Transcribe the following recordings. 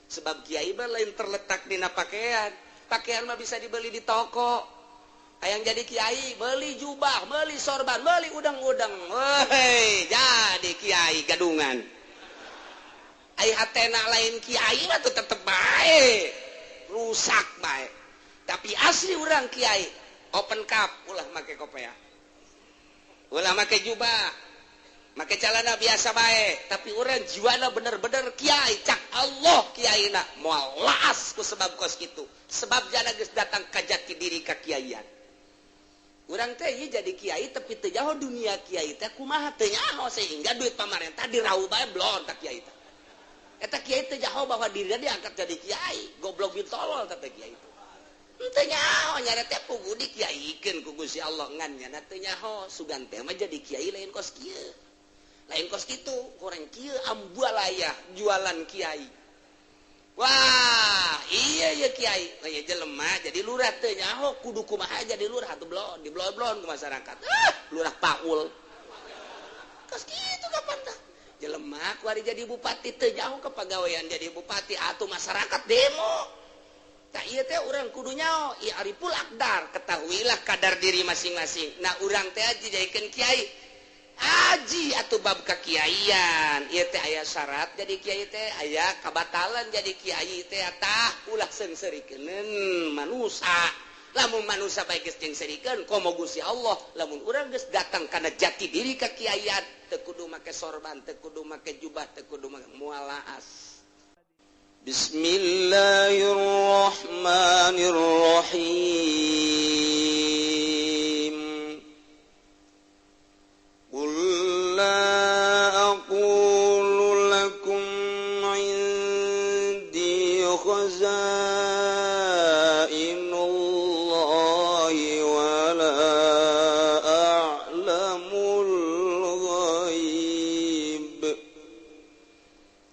sebab kiai mah lain terletak dina pakaian mah bisa dibeli di toko hayang jadi kiai beli jubah beli sorban beli udang-udang weh jadi kiai gadungan ai hatena lain kiai mah tetep bae rusak bae tapi asli urang kiai open cup ulah make kopea ulah make jubah make celana biasa baik tapi orang jiwana bener-bener kiai cak Allah kiaina moal laas ku sebab kos kitu sebab jana geus datang ka jati diri ka kiaian urang teh ieu jadi kiai tapi teu jauh dunia kiai teh kumaha teu nyaho sehingga duit pamarentah dirauh bae blon ka kiai teh eta kiai teu jauh bahwa dirinya diangkat jadi kiai goblok bin tolol teh kiai teh teu nyaho nya teh pugu dikiaikeun ku Gusti Allah ngan nya teu nyaho sugan teh mah jadi kiai lain kos kieu lain kos gitu orang kieu ambualaya jualan kiai wah iya kiai aya jelema jadi lurah teu nyaho kudu kumaha jadi lurah atuh blon diblon-blon ke masyarakat lurah Paul kos kitu kapan tah jelema kuari jadi bupati teu nyaho kepagawean jadi bupati atuh masyarakat demo tah ieu teh urang kudu nyaho i'riful aqdar ketahuilah kadar diri masing-masing nah urang teh dijadikeun kiai aji atuh bab kakiaian ieu teh aya syarat jadi kiai teh aya kabatalan jadi kiai teh tah ulah seungseurikeun manusa lamun manusa bae geus jeung komo Gusti Allah lamun urang geus datang kana jati diri kakiaian teu kudu make sorban teu kudu make jubah teu kudu make mualaas Bismillahirrahmanirrahim قل لا أقول لكم عندي خزائن الله ولا أعلم الغيب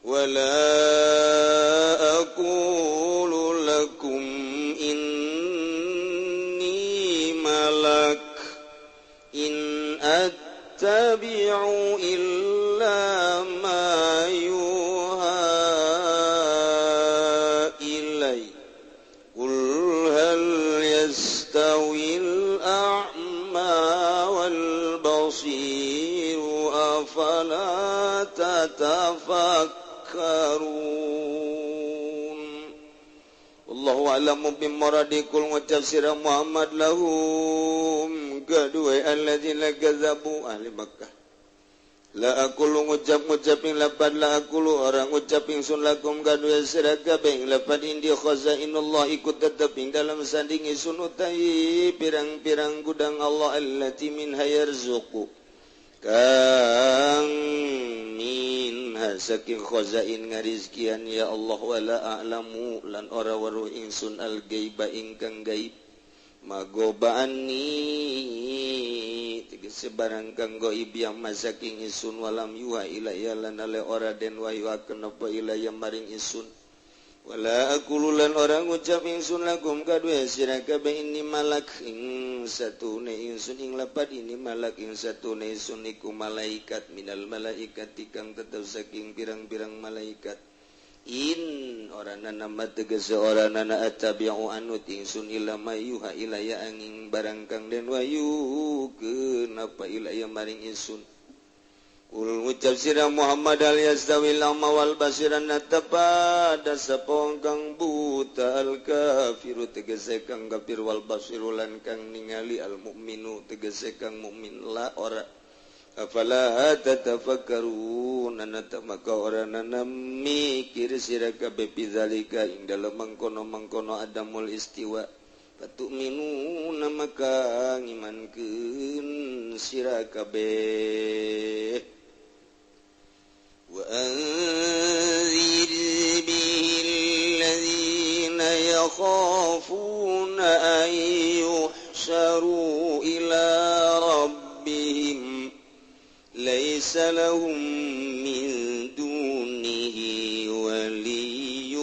ولا أقول لكم إني ملك إن أتبع إلا ما يوحى إلي قل هل يستوي الأعمى والبصير أفلا تتفكرون والله أعلم بمرادكم وتفسير محمد لهم kedua alladzina kadzabu ahli Makkah la aqulu ngucap-ngucapin lapad la aqulu orang ngucapin sun lakum kadua sira kabeh lapad indi khazainullah ikut tetep ing dalam sanding isun utai pirang-pirang gudang Allah allati min hayarzuqu kang min hasakin khazain ngarizkian ya Allah wala a'lamu lan ora waruh insun al gaiba ingkang gaib magobaani tegese barang kang gaib yang masaking isun walam yuha ilayya lan ale ora den wayuakeun apa ilayya maring isun wala aqululan orang ngucap ingsun lakum kadue sira kabeh ini malak ing satune ingsun ing lapad ini malak ing satune ingsun iku malaikat minal malaikati kang tetep saking pirang-pirang malaikat in orangna nama tegese orangna atabi'u anut ingsun ila mayuha ilaya angin barang kang den wayu kenapa ilaya maring ingsun ul ngucap sira Muhammad al yastawil ama wal basiran tepada sapong kang buta al kafiru tegese kang kafir wal basirulan kang ningali al mukminu tegese kang mukmin la ora afala tatafakkarun anata maka orangna mikir sira kabeh bidzalika ing dalem mangkono adamul istiwa patu'minuna maka ngimankeun sira kabeh wa anzir bihil ladzina yakhafuna an yuhsharu ila rabbihim ليس لهم من دونه ولي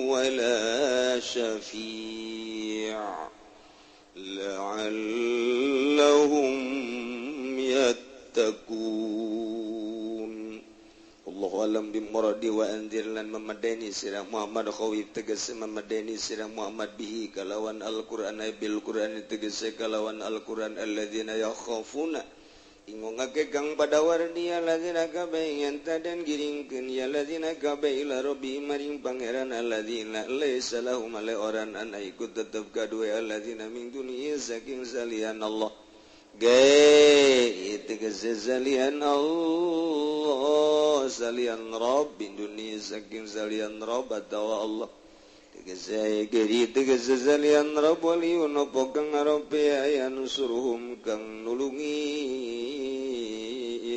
ولا شفيع لعلهم يتقون الله walam bimuradi wa andir lan memadeni sirah Muhammad khawif tegese memadeni sirah Muhammad bihi kalawan Al-Qur'an bil Qur'an tegese kalawan Al-Qur'an alladzina yakhafuna ingongake kang pada wardia alladzina kabeh enta dan giringkeun ya alladzina kabeh ila rabbi maring pangeran alladzina laisa lahum ale oran an ikut tetep kadue alladzina min dunia saking salian Allah itu kesalian Allah salian Rabb dunia saking salian Rabb atau Allah itu kesalian Rabb waliun apa kang ngarepe ayan suruhum kang nulungi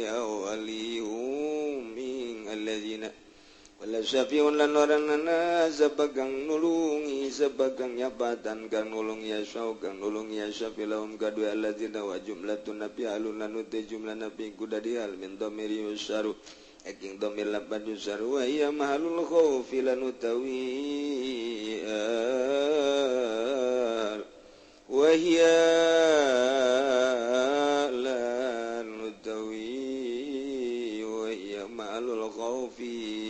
ya waliyum min alladzina wala syafi'un lan waranana sabagang nulungi sabagang nyapatan kang nulungi yasyau kang nulungi yasyafi lahum kadua alladzina wa jumlatun nabi alun lan uti jumlah nabi kudadi al min dhamiri yusaru aking dhamir lapan yusaru wa iya mahalul khawfi lan utawi wa hiya lan utawi wa iya mahalul khawfi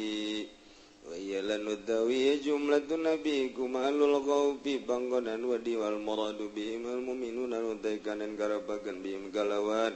lan utawi jumlatun nabi kumalul khawfi panggonan wadi wal muradu bihim al mu'minuna utaikan karabakan bihim kalawan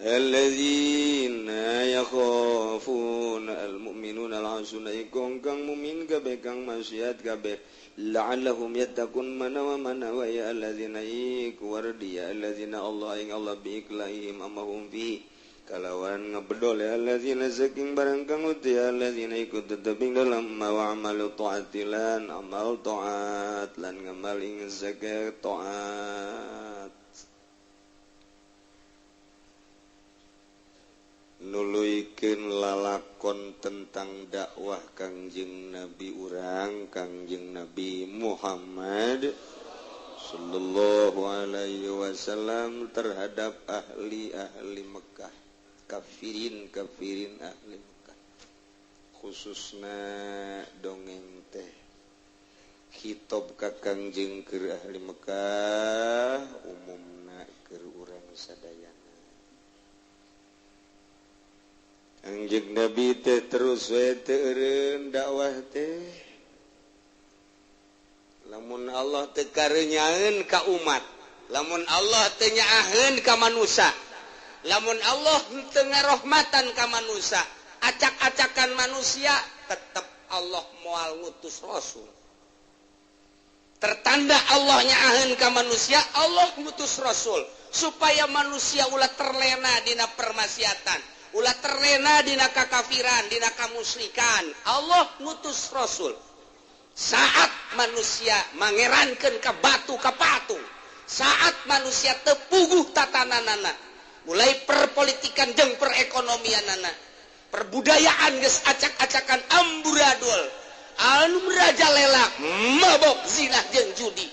alladzina yakhafuna al mu'minuna al hasuna ikong kang mu'min kabeh kang maksiat kabeh la'allahum yattaqun mana wa ya alladzina ikwardiya alladzina Allah ing Allah biiklahim amahum fi kalawan ngabedol ya alladzina saking barang kang uti alladzina ikut teteping dalam wa amalu taatilan amal taat lan ngamal ing zakeh taat nuluykeun lalakon tentang dakwah Kangjeng Nabi urang Kangjeng Nabi Muhammad sallallahu alaihi wasallam terhadap ahli Mekah kafirin ahli Mekah khususna dongeng teh khitab ka Kangjeng keur ahli Mekah umumna keur urang sadayana Kangjeng Nabi teh terus we teu eureun dakwah teh lamun Allah teu kareunyaeun ka umat lamun Allah teu nyaaheun ka manusia lamun Allah teu ngarahmatan ka manusia acak-acakan manusia tetep Allah moal ngutus rasul tertanda Allah nyaaheun ka manusia Allah ngutus rasul supaya manusia ulah terlena dina permaksiatan ulah terlena dina kakafiran dina kamusyrikan Allah ngutus rasul saat manusia mangerankeun ka batu ka patung saat manusia teu puguh tatananana mulai perpolitikan jeung perekonomianana perbudayaan geus acak-acakan amburadul anu merajalela mabok zina jeung judi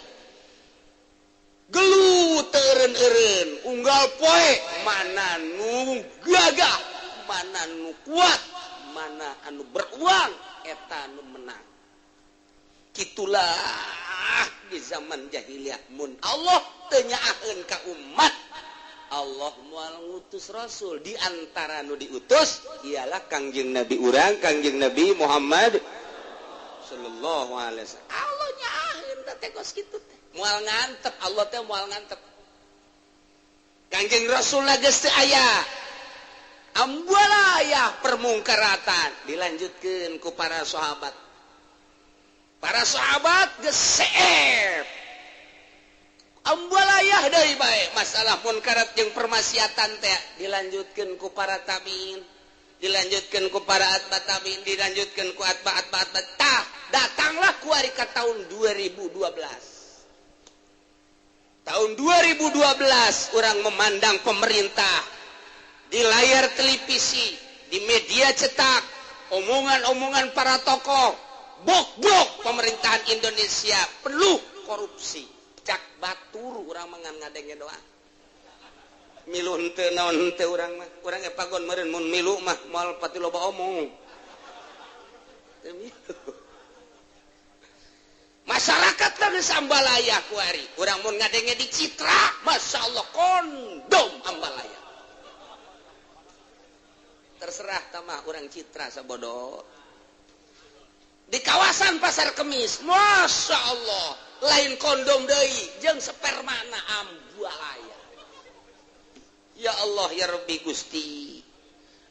gelu teu eureun unggal poe mana nu gagah mana nu kuat mana anu beruang eta anu menang kitulah di zaman jahiliyah mun Allah teu nyaaheun ka umat Allah moal ngutus rasul di antara nu diutus ialah Kangjeng Nabi urang Kangjeng Nabi Muhammad sallallahu alaihi wasallam Allah nyaaheun teh geus kitu teh moal ngantep Allah teh moal ngantep Kangjeng Rasul geus teu aya ambuala aya permungkaratan dilanjutkeun ku para sahabat geus seep ambalayah dari baik masalah munkarat jeung permaksiatan teh dilanjutkeun ku para tabiin dilanjutkeun ku para atba tabiin dilanjutkeun ku atba tah datanglah ku ari ka tahun 2012 tahun 2012 orang memandang pemerintah di layar televisi di media cetak omongan-omongan para tokoh bok-bok pemerintahan Indonesia penuh korupsi cak batur urang mangan ngadenge doa milu henteu naon henteu urang mah urang pagon meureun mun milu mah moal pati loba omong masyarakat geus ambalaya ku ari urang mun ngadenge di Citra masyaallah kondom ambalaya terserah tamah orang Citra sabodo di kawasan Pasar Kemis, Masya Allah lain kondom deui jeung spermana ambualaya. Ya Allah ya Rabbi Gusti,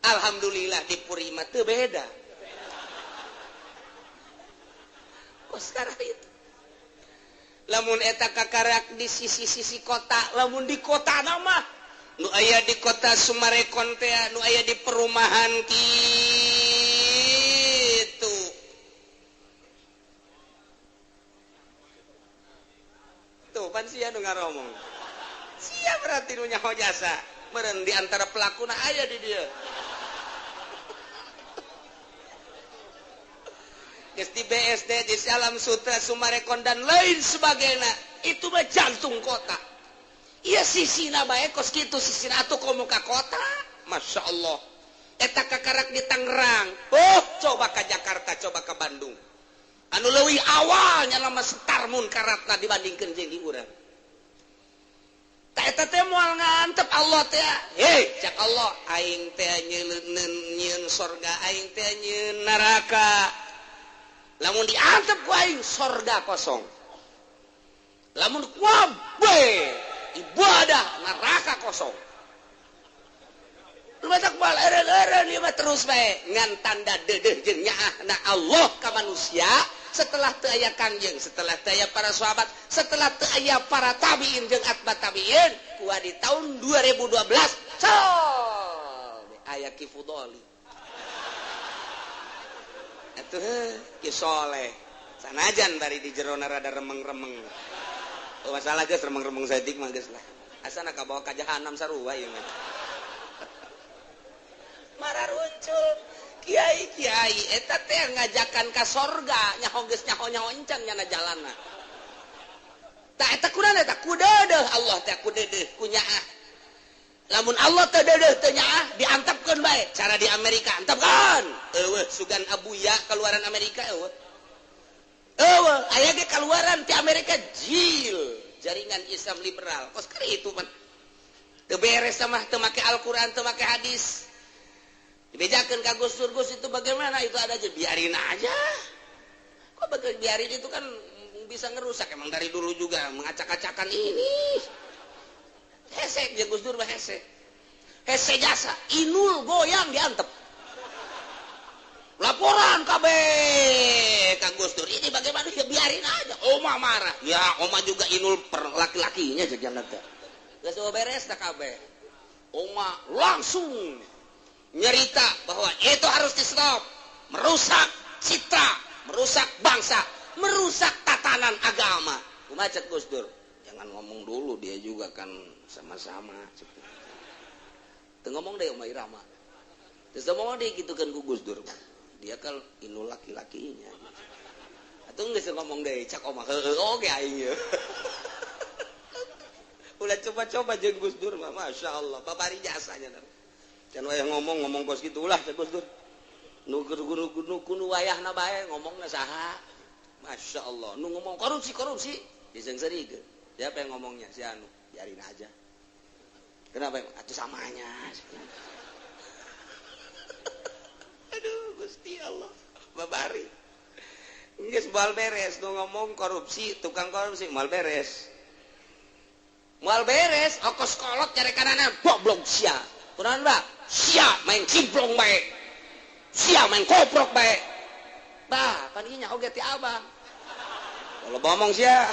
alhamdulillah di Purima teu beda. Oh sekarang itu lamun eta kakarak di sisi-sisi kota, lamun di kota nama nu aya di kota Sumarekon teh nu aya di perumahan kitu tuh pan sia nu ngaromong sia berarti nu nyaho jasa meureun di antara pelakuna aya di dieu geus di BSD di Alam Sutra Sumarekon dan lain sebagainya itu mah jantung kota. Iya sisina bae kos kitu sisina atuh komo ka kota. Masya Allah eta kakarak di Tangerang, oh coba ke Jakarta, coba ke Bandung anu leuwih awalnya lama setarmun karatna dibandingkeun jeung di urang. Ta eta teh moal ngantep Allah teh. Hei, cak Allah, aing teh nyieun surga, aing teh nyieun neraka. Lamun diantep ku aing surga kosong. Lamun kuabe ibadah neraka kosong. Lu matak bal eren-eren ieu mah terus bae ngan tanda deudeuh jeung nyaahna Allah ka manusia. Setelah teu aya kangjeng, setelah teu aya para sahabat, setelah teu aya para tabiin jeung atba tabiin, kuat di tahun 2012 aya Ki Fudoli. Atuh Ki Soleh. Sanajan bari di jerona rada remeng-remeng. Oh masalah geus remeng-remeng saeutik mah geus lah. Asana ka bawa ka jahanam sarua ieu mah. Mararuncul kiai eta teh ngajakan ka sorga nyaho geus nyaho encan nyana jalanna. Tah eta kunaon eta kudeudeuh Allah teh kudeudeuh ku nyaah. Lamun Allah teh deudeuh teh nyaah diantepkeun bae. Cara di Amerika antepkeun. Eueuh sugan abuya keluaran Amerika eueuh. Eueuh aya ge keluaran ti Amerika jil jaringan Islam liberal. Kos kari itu mah teu beres mah teu make Al-Qur'an teu make hadis. Dibejakan ka Gus Dur, Gus itu bagaimana itu ada aja biarin aja. Kok bakal biarin itu kan bisa ngerusak emang dari dulu juga mengacak-acakan ini. Hese ya Gus Dur mah hese. Hese jasa inul goyang diantep. Laporan KB ka Gus Dur ini bagaimana ya biarin aja. Oma marah. Ya Oma juga inul per laki-lakinya aja jangan teh. Geus beres tak KB. Oma langsung nyerita bahwa itu harus di stop, merusak citra, merusak bangsa, merusak tatanan agama. Kumaha cek Gus Dur, jangan ngomong dulu dia juga kan sama-sama. Teu ngomong deh Oma Irama. Terus ngomong deh gitu kan ku Gus Dur. Dia kan inu laki-lakinya. Atuh geus ngomong deh cak Oma heueuh oge aing ye. Ulah coba-coba jeung Gus Dur mah masyaallah babari jasanya. Can wayah ngomong kos gitu ulah Gus Dur. Nu kudu wayahna bae ngomongna saha? Masya Allah. Nu ngomong korupsi disengseureikeun. Siapa yang ngomongnya? Si anu. Biarin aja. Kenapa? Atuh samanya. Aduh Gusti Allah. Babari. Geus moal beres nu ngomong korupsi, tukang korupsi moal beres. Moal beres ongkos kolot cari kanana goblok sia. Kunaon Mbak? Sia main cimplong bae. Sia main koprok bae. Bah, pan ieu nya oge ti Abang. Kalau ngomong sia.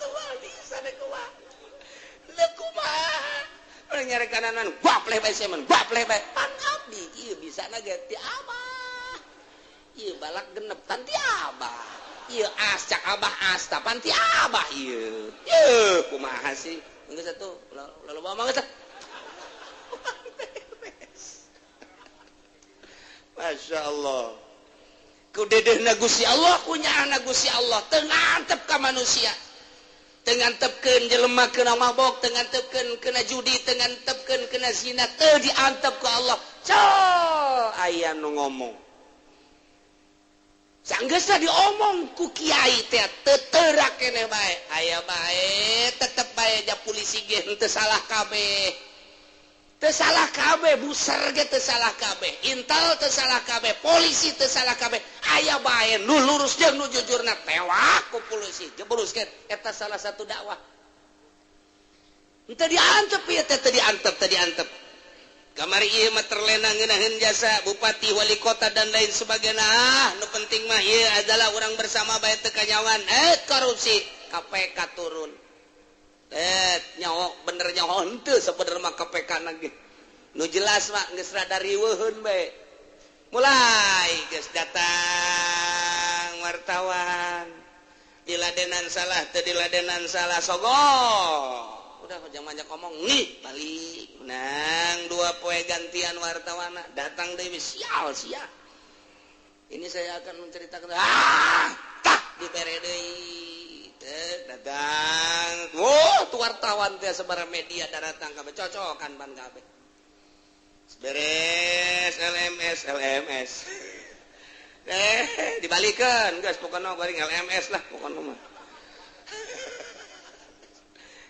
Tual bisa deh kumaha. Leuh kumaha. Urang nyari kananan, bapleh bae semen, bapleh bae. Pan abdi ieu bisana ge ti Abah. Ieu balak genep tan ti Abah. Ieu as cak Abah asta pan ti Abah ieu. Yeuh kumaha sih? Geus atuh, lalu ngomong geus. Masya Allah. Kudeudeuhna Gusti Allah, kunyaahna Gusti Allah, teu ngantep ka manusia. Teu ngantepkeun jelema keuna mabok, teu ngantepkeun keuna judi, teu ngantepkeun keuna zina, teu diantep ku Allah. Aya nu ngomong. Sanggeusna diomong ku kiai teh teu teurak keneh bae. Aya bae tetep bae ja polisi ge henteu salah kabeh. salah KB buser ge teu salah KB intel teu salah KB polisi teu salah KB aya bae nu lurus jeung nu jujurna tewak ku polisi jebruskeun eta salah satu dakwah henteu diantep ieu teh diantep kamari ieu mah terlena ngeunaheun jasa bupati wali kota dan lain sebagainya nu penting mah ieu adalah urang bersama bae teu kanyawan korupsi KPK turun nyawok bener nyawok henteu sabenerna mah KPK nage nu jelas mah geus rada riweuheun bae mulai geus datang wartawan diladenan salah teu diladenan salah sogok udah jangan banyak ngomong nih balik nang 2 poe gantian wartawana datang deui sial sia ini saya akan menceritakan tak dibere deui datang tuh wartawan teh sebarang media datang kabeh cocokan ban kabeh beres LMS dibalikeun geus pokona bari LMS lah pokona mah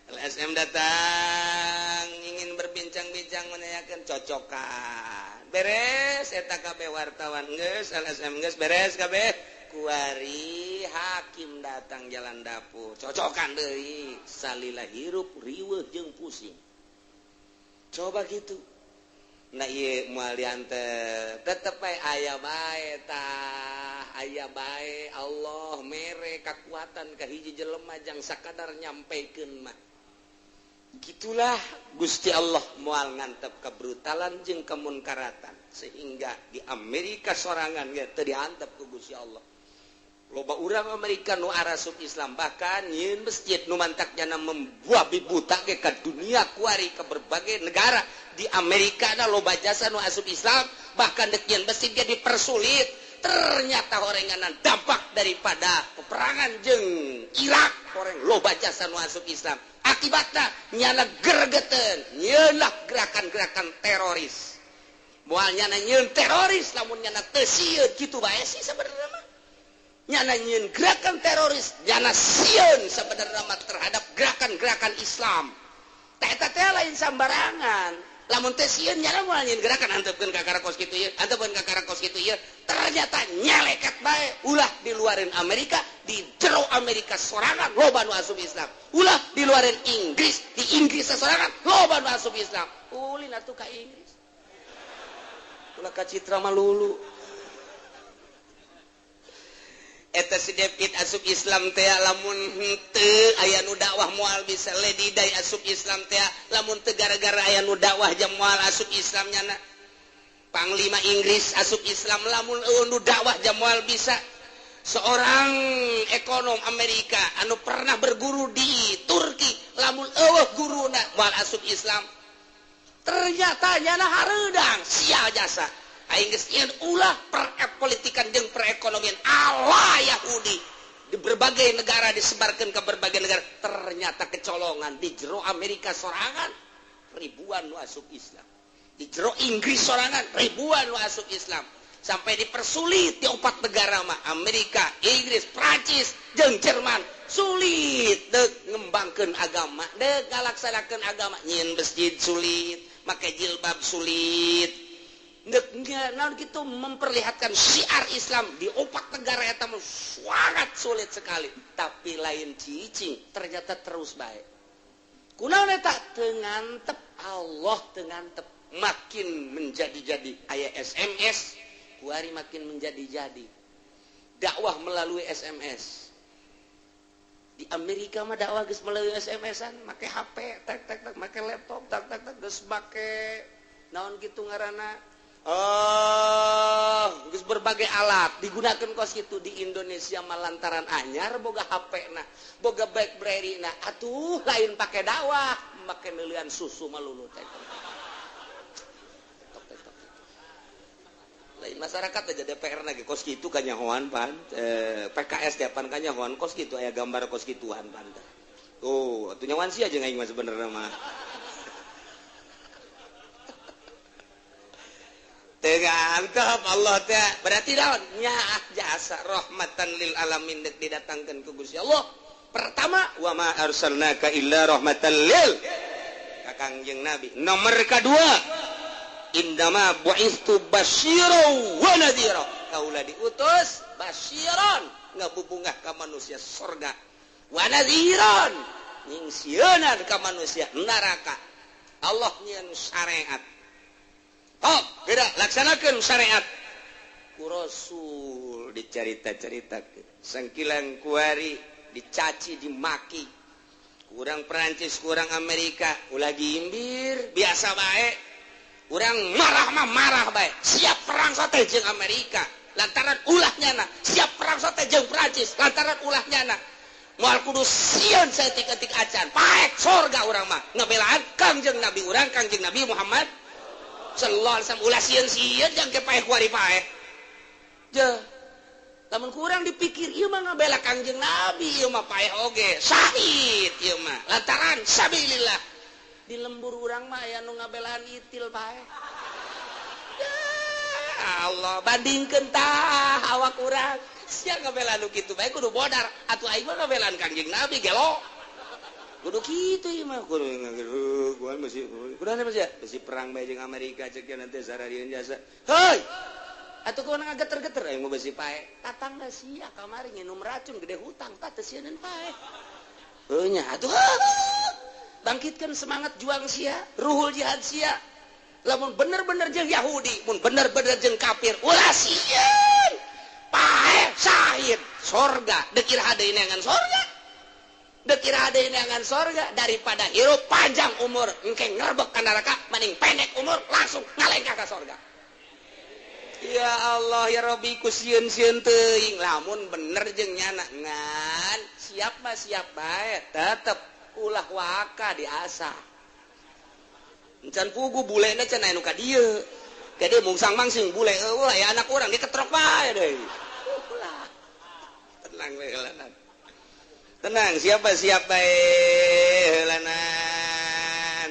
LSM datang ingin berbincang-bincang menanyakan cocokan beres eta kabeh wartawan geus LSM geus beres kabeh kuari hakim datang jalan dapur cocokan deui salila hirup riweuh jeung pusing coba gitu nah ieu moal diantep tetep bae aya bae tah aya bae Allah mere kakuatan ka hiji jelema jang sakadar nyampekeun mah gitulah Gusti Allah moal ngantep kebrutalan jeung kemunkaratan sehingga di Amerika sorangan ge teu diantep ku Gusti Allah loba urang Amerika nu arasup Islam bahkan nyeun masjid nu mantaknya membuat buta ke dunia kuari ke berbagai negara di Amerika na loba jasa nu asup Islam bahkan dek nyeun masjid ge dipersulit ternyata horenganan dampak daripada peperangan jeung Irak horeng loba jasa nu asup Islam akibatna nyana gregeteun nyeulah gerakan-gerakan teroris moal nyana nyeun teroris lamun nyana teu sieun kitu bae sih sabenerna mah nyana nyeun gerakan teroris nyana sieun sabenerna mah terhadap gerakan-gerakan Islam teh eta teh lain sambarangan lamun teh sieun nyana moal nyeun gerakan antepkeun ka karakos kitu ieu antepkeun ka karakos kitu ieu ternyata nyeleket bae ulah di luarin Amerika di jero Amerika sorangan loba nu asup Islam ulah di luarin Inggris di Inggris sorangan loba nu asup Islam ulin atuh ka Inggris ulah ka Citra Malulu eta si David asup Islam teh lamun henteu aya nu dakwah moal bisa Lady Day asup Islam teh lamun teu gara-gara aya nu dakwah jam moal asup Islam nyana Panglima Inggris asup Islam lamun nu dakwah jam moal bisa seorang ekonom Amerika anu pernah berguru di Turki lamun eueuh guruna moal asup Islam ternyata nyana hareudang sia jasa aing geus nyeun ulah perpolitikan jeung perekonomian ala Yahudi di berbagai negara disebarkan ke berbagai negara ternyata kecolongan di jero Amerika sorangan ribuan nu asup Islam di jero Inggris sorangan ribuan nu asup Islam sampai dipersulit di 4 negara mah Amerika, Inggris, Prancis jeung Jerman sulit deuk ngembangkeun agama deuk ngalaksanakeun agama nyeun masjid sulit make jilbab sulit naon gitu memperlihatkan syiar Islam di 4 negara eta sangat sulit sekali tapi lain cicing ternyata terus baik kunaon eta teu ngantep Allah teu ngantep makin menjadi-jadi aya SMS kuari makin menjadi-jadi dakwah melalui SMS di Amerika mah dakwah geus melalui SMS-an make HP tak make laptop tak geus make naon kitu ngaranna geus berbagai alat digunakan kos kitu di Indonesia mah lantaran anyar boga HP na boga BlackBerry na atuh lain pake dakwah make neuleuan susu malulu teh lain masyarakat aja DPR na ge kos kitu kanyahoan pan PKS teh pan kanyahoan kos kitu aya gambar kos kituan pan tuh atuh nyawan sia jeung aing mah sebenarnya mah tegantep Allah teh berarti daun nyaah jasa rahmatan lil alamin didatangkan ke Gusti Allah pertama wa ma arsalnaka illa rahmatan lil ka Kangjeng Nabi. Nomor kedua, indama bu'istu basyiran wa nadhira. Kaula diutus basyiran ngabubungah ka manusia surga. Wa nadhiran nyingsieunan ka manusia neraka. Allah nyieun syariat. Oh, geura laksanakeun syariat. Ku Rasul dicarita-caritakeun. Sangkilang kuari dicaci dimaki. Kurang Perancis, kurang Amerika, ulah gimbir, biasa baik. Kurang marah mah marah baik. Siap perang sote jeung Amerika, lantaran ulahnya na. Siap perang sote jeung Perancis, lantaran ulahnya na. Moal kudu sieun saeutik-eutik acan, paek surga urang mah. Ngabelaan Kangjeng Nabi urang, Kangjeng Nabi Muhammad sallallahu alaihi wasallam. Ulah sieun-sieun jeung ke paek kuari paek. Jeuh. Lamun kurang dipikir ieu mah ngabela Kangjeng Nabi, ieu mah paeh oge syahid ieu mah lantaran sabilillah. Di lembur urang mah aya nu ngabelaan itil paeh. Ya Allah, bandingkeun tah awak urang sia ngabelaan nu kitu bae kudu bodar. Atuh aing mah ngabelaan Kangjeng Nabi gelo. Kudu kitu ieu mah kudu gua masih kunaon masih perang bae jeung Amerika ceuk nanti sararieun jasa. Heuy, atuh kau nang geter-geter aing mau besi pae. Tatangga sia kamari nginum racun gede hutang tah teu sieun pae. Heuh nya atuh bangkitkan semangat juang sia, ruhul jihad sia. Lamun bener-bener jeung Yahudi, mun bener-bener jeung kafir, ulah sieun. Pae syahid surga, dekir hadeui neangan surga. Dekir hadeui neangan surga daripada hirup panjang umur engke ngrebek ka neraka mending pendek umur langsung ngalengkah ka surga. Ya Allah ya Rabbi ku sieun-sieun teuing lamun bener jeung nyana ngan siap mah siap bae tetep ulah waka diasah encan pugu bulena can aya nu ka dieu gede mungsang mangsing bule eueuh aya anak urang dia ketrok bae deui ulah tenang we heulanan tenang siap bae heulanan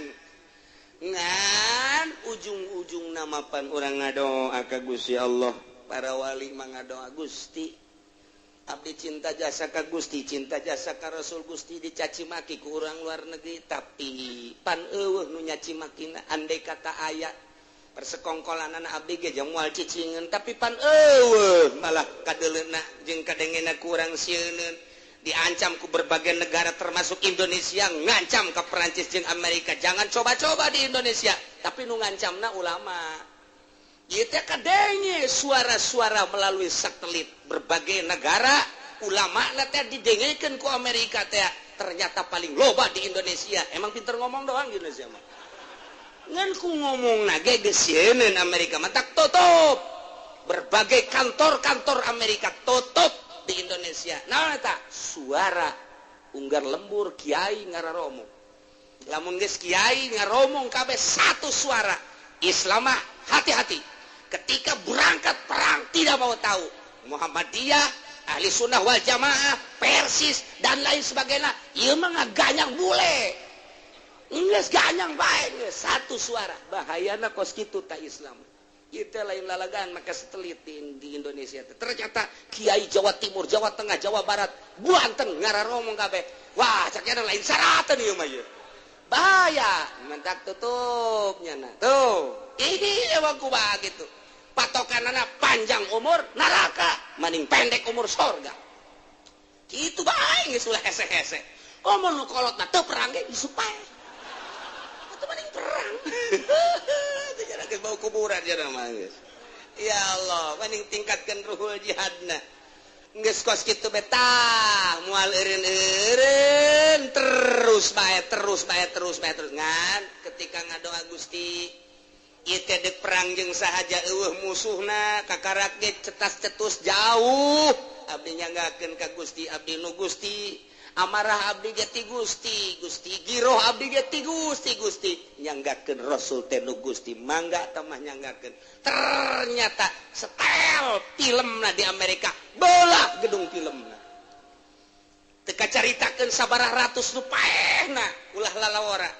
ngan ujung-ujung namapan orang ngadoa ka Gusti Allah. Para wali mah ngadoa Gusti abdi cinta jasa ka Gusti, cinta jasa ka Rasul Gusti dicaci maki ku urang luar negeri tapi pan eueuh nu nyaci makina andai kata aya persekongkolanana abdi ge jeung moal cicingeun tapi pan eueuh malah kadeleuna jeung kadengena ku urang sieunun diancam ku berbagai negara termasuk Indonesia ngancam ke Perancis jeung Amerika jangan coba-coba di Indonesia tapi nu ngancamna ulama ieu teh kadenge suara-suara melalui satelit berbagai negara ulama na teh didengekeun ku Amerika teh ternyata paling loba di Indonesia emang pinter ngomong doang di Indonesia mah ngan ku ngomongna ge geus sieun Amerika mah tak tutup berbagai kantor-kantor Amerika tutup di Indonesia. Naon eta? Suara unggar lembur kiai ngararomong. Lamun geus kiai ngaromong kabeh satu suara. Islam mah hati-hati. Ketika berangkat perang tidak mau tahu. Muhammadiyah, Ahli Sunnah wal Jamaah, Persis dan lain sebagainya. Ieu mah ngaganyang bule. Geus ganyang bae geus satu suara. Bahayana kos kitu ta Islam. Kita lain lalagaan maka satelit di Indonesia ternyata kiai Jawa Timur, Jawa Tengah, Jawa Barat, Banten ngararomong kabeh. Wah, caknya lain syaratan ieu mah ieu. Bahaya, mentak tutupnya nah. Tuh, ini emang kumaha gitu. Patokanana panjang umur neraka, mending pendek umur surga. Kitu bae geus ulah hese-hese. Omong nu kolotna teu perang ge disupae. Atuh mending perang. Jangan bau kuburan jangan mangis. Ya Allah, mending tingkatkan ruhul jihadna. Geus kos kitu betah, moal eureun-eureun terus bae ngan ketika ngadoa Gusti ieu teh deuk perang jeung sahaja eueuh musuhna kakarak ge cetas-cetus jauh abdi nyanggakeun ka Gusti abdi nu Gusti amarah abdi ge ti Gusti giroh abdi ge ti Gusti nyanggakeun Rasul teh nu Gusti mangga tah mah nyanggakeun ternyata setel filmna di Amerika bola gedung filmna teu kacaritakeun sabaraha ratus nu paehna ulah lalawara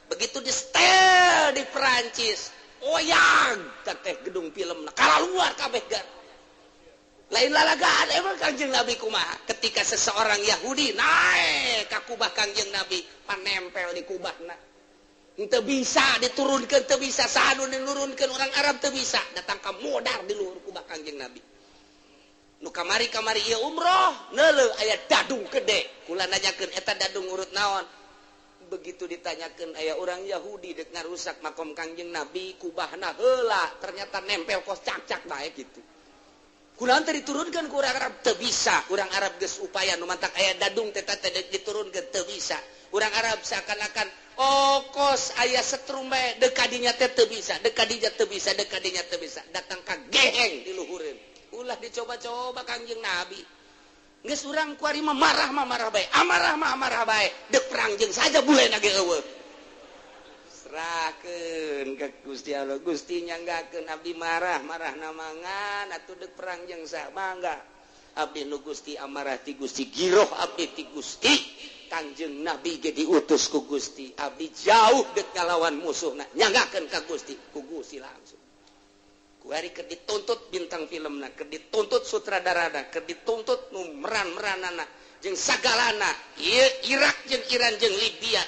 begitu di setel di Perancis oyang teh gedung filmna kalaluar kabeh gar lain lalagaan emang Kangjeng Nabi kumaha ketika seseorang Yahudi naik ka kubah Kangjeng Nabi panempel di kubahna Teu bisa diturunkeun, teu bisa sanu nurunkeun orang Arab teu bisa. Datang ka modar di luhur ku Kangjeng Nabi. Nu kamari ieu umroh, neuleuh aya dadung gede. Kula nanyakeun eta dadung urut naon? Begitu ditanyakeun aya urang Yahudi dek ngarusak makom Kangjeng Nabi, kubahna heula, ternyata nempel kos cak-cak bae gitu. Kunaon teh diturunkeun ku urang Arab teu bisa. Urang Arab geus upaya nu mantak aya dadung teh diturunkeun teu bisa. Urang Arab seakan-akan kos ayah setrum bae dekadinya teh teu bisa, dekadinya teu bisa, dekadinya teu bisa. Datang ka geheng di luhureun. Ulah dicoba-coba Kangjeng Nabi. Geus urang kuari mah marah bae. Amarah bae. Dek perang jeung saja bulena ge eueuh. Serahkeun ka Gusti Allah. Gusti nyanggakeun abdi marah namangan atuh dek perang jeung sa mangga. Abdi nu Gusti amarah ti Gusti giroh abdi ti Gusti. Kangjeng Nabi ge diutus ku Gusti. Abdi jauh dek ngalawan musuhna. Nyanggakeun ka Gusti, ku Gusti langsung. Kuari keur dituntut bintang filmna, keur dituntut sutradarana, keur dituntut nu meran-meranana jeung sagalana. Ieu Irak jeung Iran jeung Libya.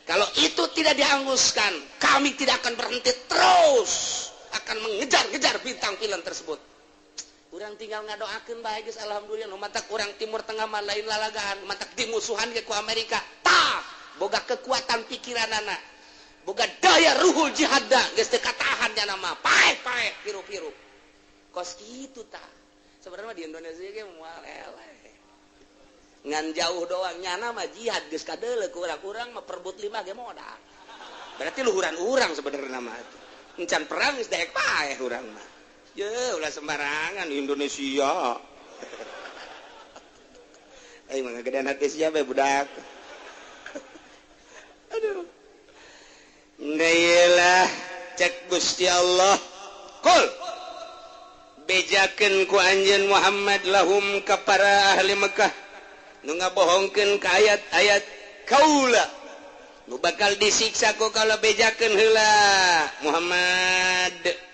Kalau itu tidak dihanguskan, kami tidak akan berhenti terus akan mengejar-ngejar bintang film tersebut. Urang tinggal ngadoakeun bae geus alhamdulillah. Nu matak urang Timur Tengah mah lain lalagaan, matak dimusuhan ge ku Amerika. Tah, boga kekuatan pikiranana, boga daya ruhul jihadna geus teu katahan nya nama. Pae piru-piru. Kos kitu tah. Sebenarnya di Indonesia ge moal eleh. Ngan jauh doang nyana mah jihad geus kadeuleu ku urang-urang mah perebut 5 ge modal. Berarti luhuran urang sebenarnya mah. Encan perang geus daek pae urang mah. Ya, ulah sembarangan di Indonesia. Ayo mah gedean hati siapa budak. Aduh. Ngailah cek Gusti Allah. Qul bejakeun ku anjeun Muhammad lahum ka para ahli Mekah nu ngabohongkeun ka ayat-ayat kaula nu bakal disiksa ku kalau bejakeun heula Muhammad.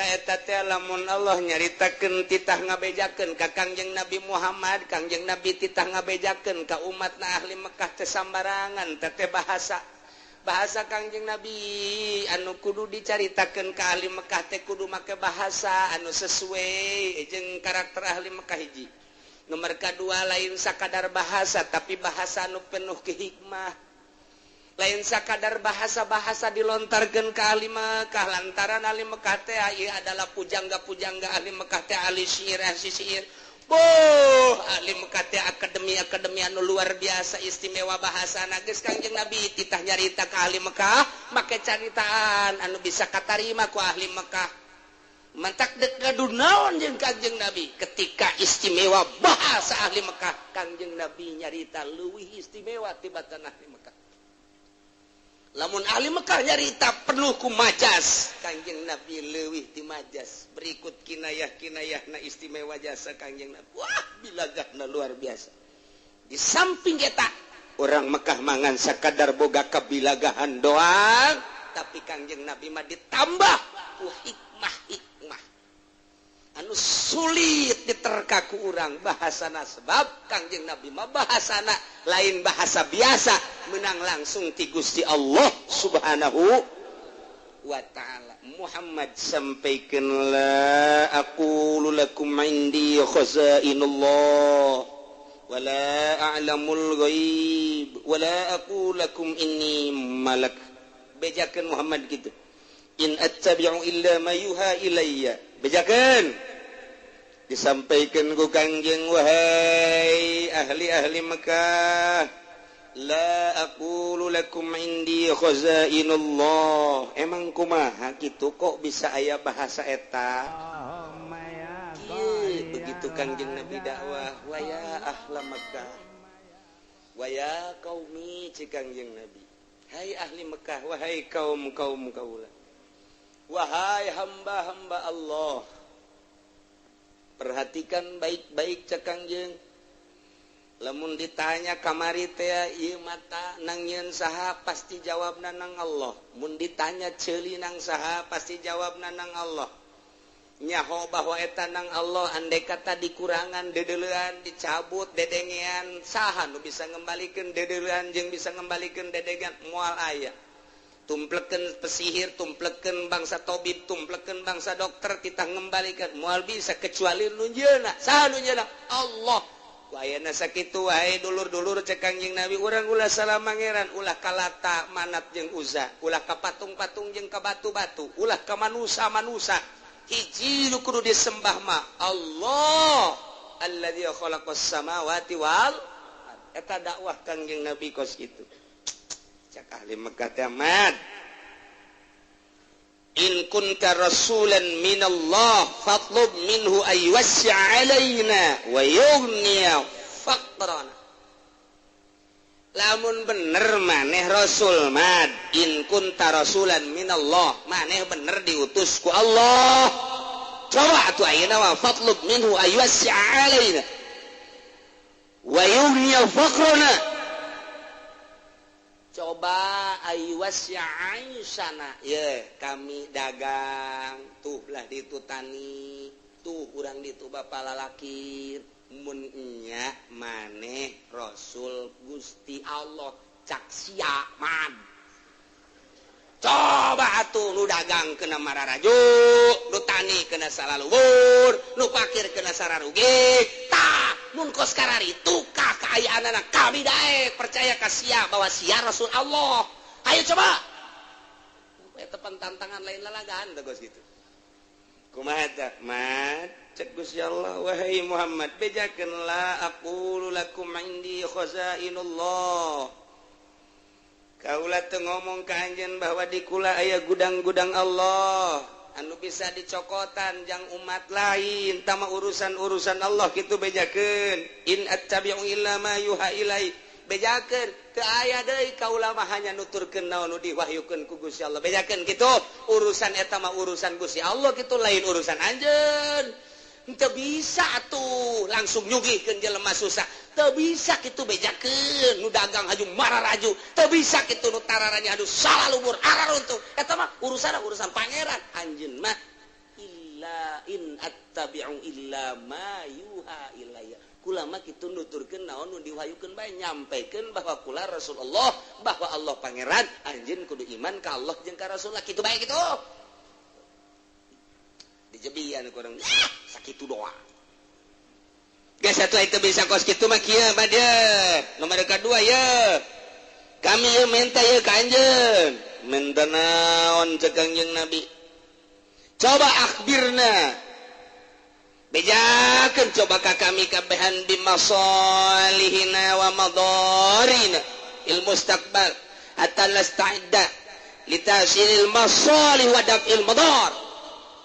Eta teh lamun Allah nyaritakeun titah ngabejakeun ka Kangjeng Nabi Muhammad, Kangjeng Nabi titah ngabejakeun ka umatna ahli Mekah teh sambarangan teh bahasa Kangjeng Nabi anu kudu dicaritakeun ka ahli Mekah teh kudu make bahasa anu sesuai jeung karakter ahli Mekah hiji. Nomor kadua lain sakadar bahasa tapi bahasa anu penuh kehikmah. Lain sakadar bahasa-bahasa dilontarkeun ka ahli Mekah lantaran ahli Mekah teh ieu adalah pujangga-pujangga ahli Mekah teh ahli syair. Ahli Mekah teh akademi anu luar biasa istimewa bahasana geus Kangjeng Nabi titah nyarita ka ahli Mekah make caritaan anu bisa katarima ku ahli Mekah. Mantak dek gaduh naon jeung Kangjeng Nabi ketika istimewa bahasa ahli Mekah Kangjeng Nabi nyarita leuwih istimewa tibatan ahli Mekah. Lamun ahli Mekah nyarita penuh ku majas Kangjeng Nabi leuwih ti majas. Berikut kinayah-kinayahna istimewa jasa Kangjeng Nabi. Wah, bilagahna luar biasa. Di samping eta orang Mekah mangan sakadar boga kabilagahan doang, tapi Kangjeng Nabi mah ditambah ku hikmah anu sulit diterka ku urang bahasana sebab Kangjeng Nabi mah bahasana lain bahasa biasa menang langsung ti Gusti Allah Subhanahu wa taala. Muhammad sampaikeun la aqulu lakum indi khazainullah wala a'lamul ghaib wala aqulu lakum inni malak. Bejakeun Muhammad gitu. In attabi'u illa ma yuha ilayya. Bejakeun disampaikan ku Kangjeng wahai ahli-ahli Mekah la aqulu lakum indi khazainullah. Emang kumaha kitu kok bisa aya bahasa eta? Begitu Kangjeng Nabi dakwah wa ya ahla Mekah wa ya qaumi cik Kangjeng Nabi. Hai ahli Mekah, wahai kaum kaula. Wahai hamba-hamba Allah, perhatikan baik-baik cek Kangjeng. Lamun ditanya kamari teh ieu mata nang nyeun saha pasti jawabna nang Allah. Mun ditanya ceuli nang saha pasti jawabna nang Allah. nyaho bahwa etanang Allah andai kata dikurangan dedelean dicabut dedengean saha nu bisa ngembalikan dedelean jeung bisa ngembalikan dedengan moal aya tumpleken pesihir tumpleken bangsa tabib tumpleken bangsa dokter kita ngembalikan moal bisa kecuali nunjeuna saha nunjeuna Allah ku ayeuna sakitu wae dulur-dulur cek Kangjeng Nabi urang ulah salah mangeran ulah ka Lata Manat jeung Uzza ulah ka patung-patung jeung ka batu-batu ulah ka manusa-manusa hiji nu kudu disembah mah Allah alladzi khalaqas samawati wal eta dakwah Kangjeng Nabi kos kitu cak ahli Mekah teh Ahmad in kunta rasulan minallah fatlub minhu aywasya alaina wa yughniya faqrana lamun bener maneh rasul mad in kunta rasulan minallah maneh bener diutus ku Allah coba atuh ayeuna wa fatlub minhu aywasya alaina wa yughniya faqrana coba aywasya aisana ye kami dagang tuh lah ditu tani tuh urang ditu bapa lalaki mun nya maneh rasul Gusti Allah cak sia man coba atuh nu dagang kena mararaju nu tani kena salalubur nu pakir kena sararugi tah mun kos kararitu ka kaayaanana kami daek percaya ka sia bahwa sia rasul Allah ayo coba eta tantangan lain lalagaan da gos gitu kumaha tah mat cek Gusti Allah wahai Muhammad bejakeun la aqulu lakum indi khazainullah kaula teu ngomong ka anjeun bahwa di kula aya gudang-gudang Allah anu bisa dicokotan jang umat lain tama urusan-urusan Allah kitu bejakeun in attabi'u illa ma yuha ilai bejakeun teu aya deui kaula mah hanya nuturkeun naon nu diwahyukeun ku Gusti Allah bejakeun kitu urusan eta mah urusan Gusti Allah kitu lain urusan anjeun teu bisa atuh langsung nyugihkeun jelema susah teu bisa kitu bejakeun nu dagang haju mararaju teu bisa kitu nu tararanya adu salalubur araruntuh eta mah urusan pangeran anjeun mah illa in attabi'u illa ma yuha ilayya kula mah kitu nuturkeun naon nu diwahyukeun bae nyampikeun bahwa kula Rasulullah bahwa Allah pangeran anjeun kudu iman ka Allah jeung ka Rasulullah kitu bae kitu dijebian kurang sakitu doa geus atuh itu bisa kos kitu mah kieu bade nomor kedua ya kami ye minta ye ka anjeun minta naon cek Kangjeng Nabi coba akhbirna bejakeun coba ka kami kabehan bi masalihina wa madarina il mustaqbal hatta nasta'idda litasilil masalih wa daf'il madar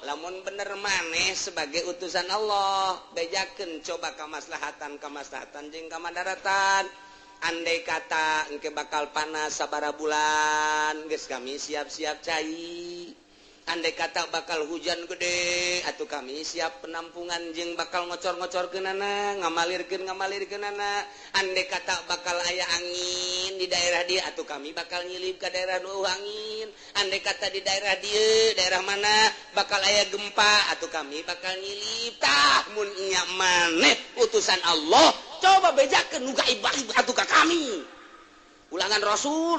lamun bener maneh sebagai utusan Allah bejakeun coba kamaslahatan jeung kamadaratan andai kata engke bakal panas sabara bulan geus kami siap-siap cai andai kata bakal hujan gede atuh kami siap penampungan jeung bakal ngocor-ngocorkeunana ngamalirkeunana andai kata bakal aya angin di daerah dia atuh kami bakal nyilip ka daerah nu angin andai kata di daerah dieu daerah mana bakal aya gempa atuh kami bakal nyilip tah mun nya maneh utusan Allah coba bejakeun nu gaib atuh ka kami ulangan rasul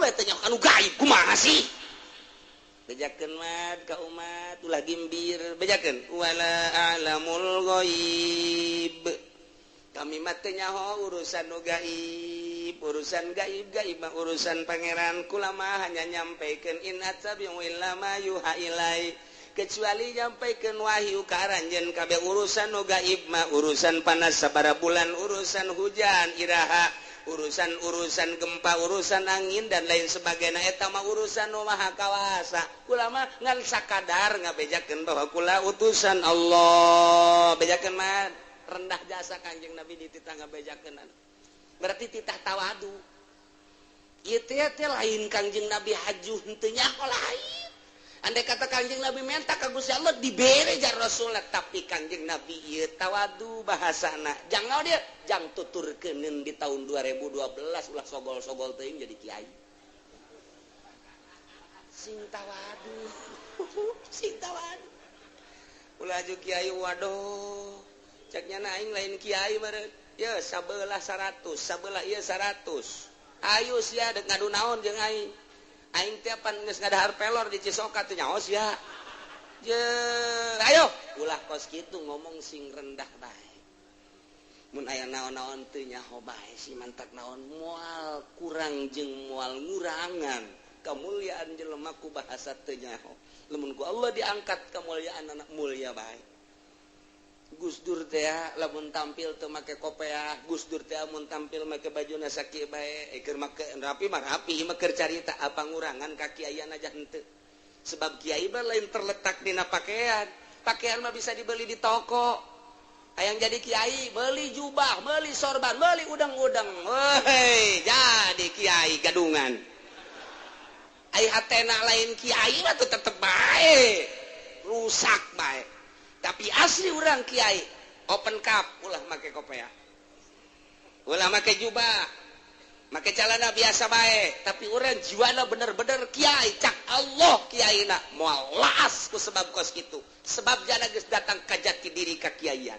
bae teh nya anu gaib kumaha sih bejakeun mad ka umat ulah gimbir bejakeun wala a'lamul ghaib kami mah teu nyaho urusan nu gaib mah urusan pangeran kula mah hanya nyampaikeun in attabi'u illa ma yuha ilai kecuali nyampaikeun wahyu ka aranjeun kabeh urusan nu gaib mah urusan panas sabara bulan urusan hujan iraha urusan gempa urusan angin dan lain sebagainya eta mah urusan nu maha kawasa kula mah ngan sakadar ngabejakeun bahwa kula utusan Allah bejakeun mah rendah jasa Kanjeng Nabi dititah ngabejakeun berarti titah tawadu ieu teh lain Kanjeng Nabi hajuh henteu nyaho lain andai kata Kanjeng Nabi minta ka Gusti Allah dibere jar Rasulullah tapi Kanjeng Nabi ieu tawadu bahasana jangan dia jang tuturkeun di tahun 2012 ulah sogol-sogol teuing jadi kiai sing tawadu ulaju Kiai waduh ceknya naing lain Kiai meureun ya sabelah 100 sabelah ieu 100 ayo sia dek ngadu naon jeung aing teh pan geus ngadahar pelor di Cisoka teh nyaos ya je ayo ulah kos kitu ngomong sing rendah bae mun aya naon-naon teu nyaho bae si mantak naon moal kurang jeung moal ngurangan kamulyaan jelema ku bahasa teu nyaho lamun ku Allah diangkat kamulyaan anak mulia bae Gus Dur teh lamun tampil teu make kopiah Gus Dur teh mun tampil make bajuna sakieu bae keur make rapi mah rapi mah keur carita apa ngurangan ka kiaian aja henteu sebab kiai mah lain terletak dina pakaian mah bisa dibeli di toko hayang jadi kiai beli jubah beli sorban beli udang-udang weh jadi kiai gadungan ai hatena lain kiai mah tetep bae rusak bae tapi asli urang kiai open cup ulah make kopiah ulah make jubah make celana biasa bae tapi urang jiwana bener-bener kiai cak Allah kiaina moal laas ku sebab kos kitu sebab jana geus datang ka jati diri ka kiaian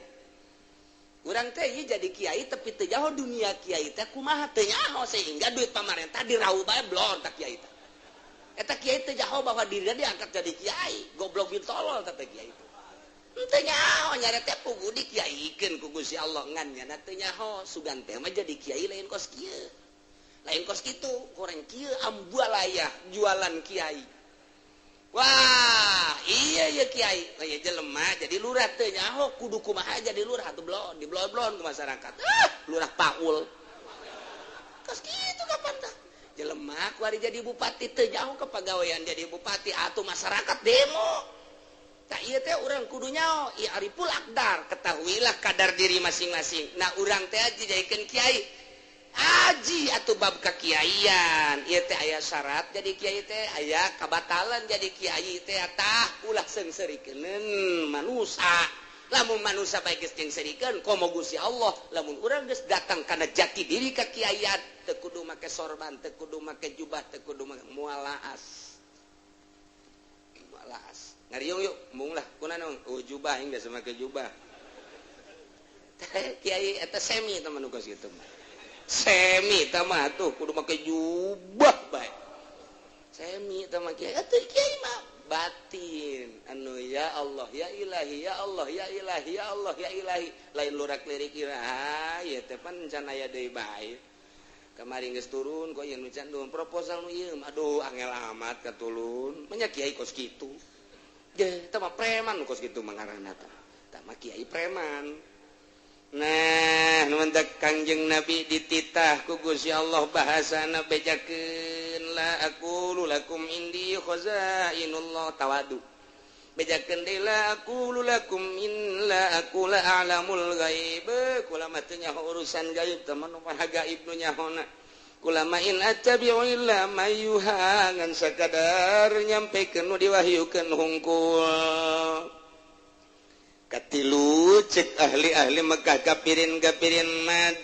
urang teh ieu jadi kiai tapi teu nyaho dunia kiai teh kumaha teu nyaho sehingga duit pamarentah dirauh bae blon tak kiai teh eta kiai teh nyaho bahwa dirinya diangkat jadi kiai goblok bin tolol teh kiai teh teu nyaho nyare teh pugu dikiaikeun ku Gusti Allah ngan nya teu nyaho sugan teh mah jadi kiai lain kos kieu lain kos kitu koreng kieu ambualaya jualan kiai wah iya kiai aya jelema jadi lurah teu nyaho kudu kumaha jadi lurah atuh blon di blon-blon ke masyarakat lurah Paul kos kitu kapan tah jelema ku ari jadi bupati teu nyaho kepagawean jadi bupati atuh masyarakat demo tak ieu teh urang kudu nyaho ieu ariful akdar ketahuilah kadar diri masing-masing nah urang teh dijadikeun kiai aji atuh bab kakiaian ieu teh aya syarat jadi kiai teh aya kabatalan jadi kiai teh tah ulah seungseurikeun manusa lamun manusa bae geus seungseurikeun komo Gusti Allah lamun urang geus datang kana jati diri kakiaian teu kudu make sorban teu kudu make jubah teu kudu make mualaas ngariung yuk mung lah kunaon jubah aing geus make jubah kiai eta semi teman nu geus kitu semi tamah tuh kudu make jubah bae semi tamah kiai atuh kiai mah batin anu ya Allah ya ilahi ya Allah ya ilahi ya Allah ya ilahi lain lurak lirik ira ieu teh pan can aya deui bae kamari geus turun kok ieu nu can duun proposal nu ieu aduh angel amat katulun nya kiai kos kitu je teh mah preman kos kitu mah ngaranna tah mah kiai preman. Nah, numantak Kangjeng Nabi dititah ku Gusti Allah bahasana bejakeun la aqulu lakum indi khazainullah tawadu. Bejakeun deui la aqulu lakum in la aqula a'lamul ghaib. Kula mah teu nyaho urusan gaib teman mah gaib nu nyahona. Kula mah in attabi'u illa mayuha ngan sakadar nyampekeun nu diwahyukeun hungkul. Katilu cek ahli-ahli Mekah kapirin mad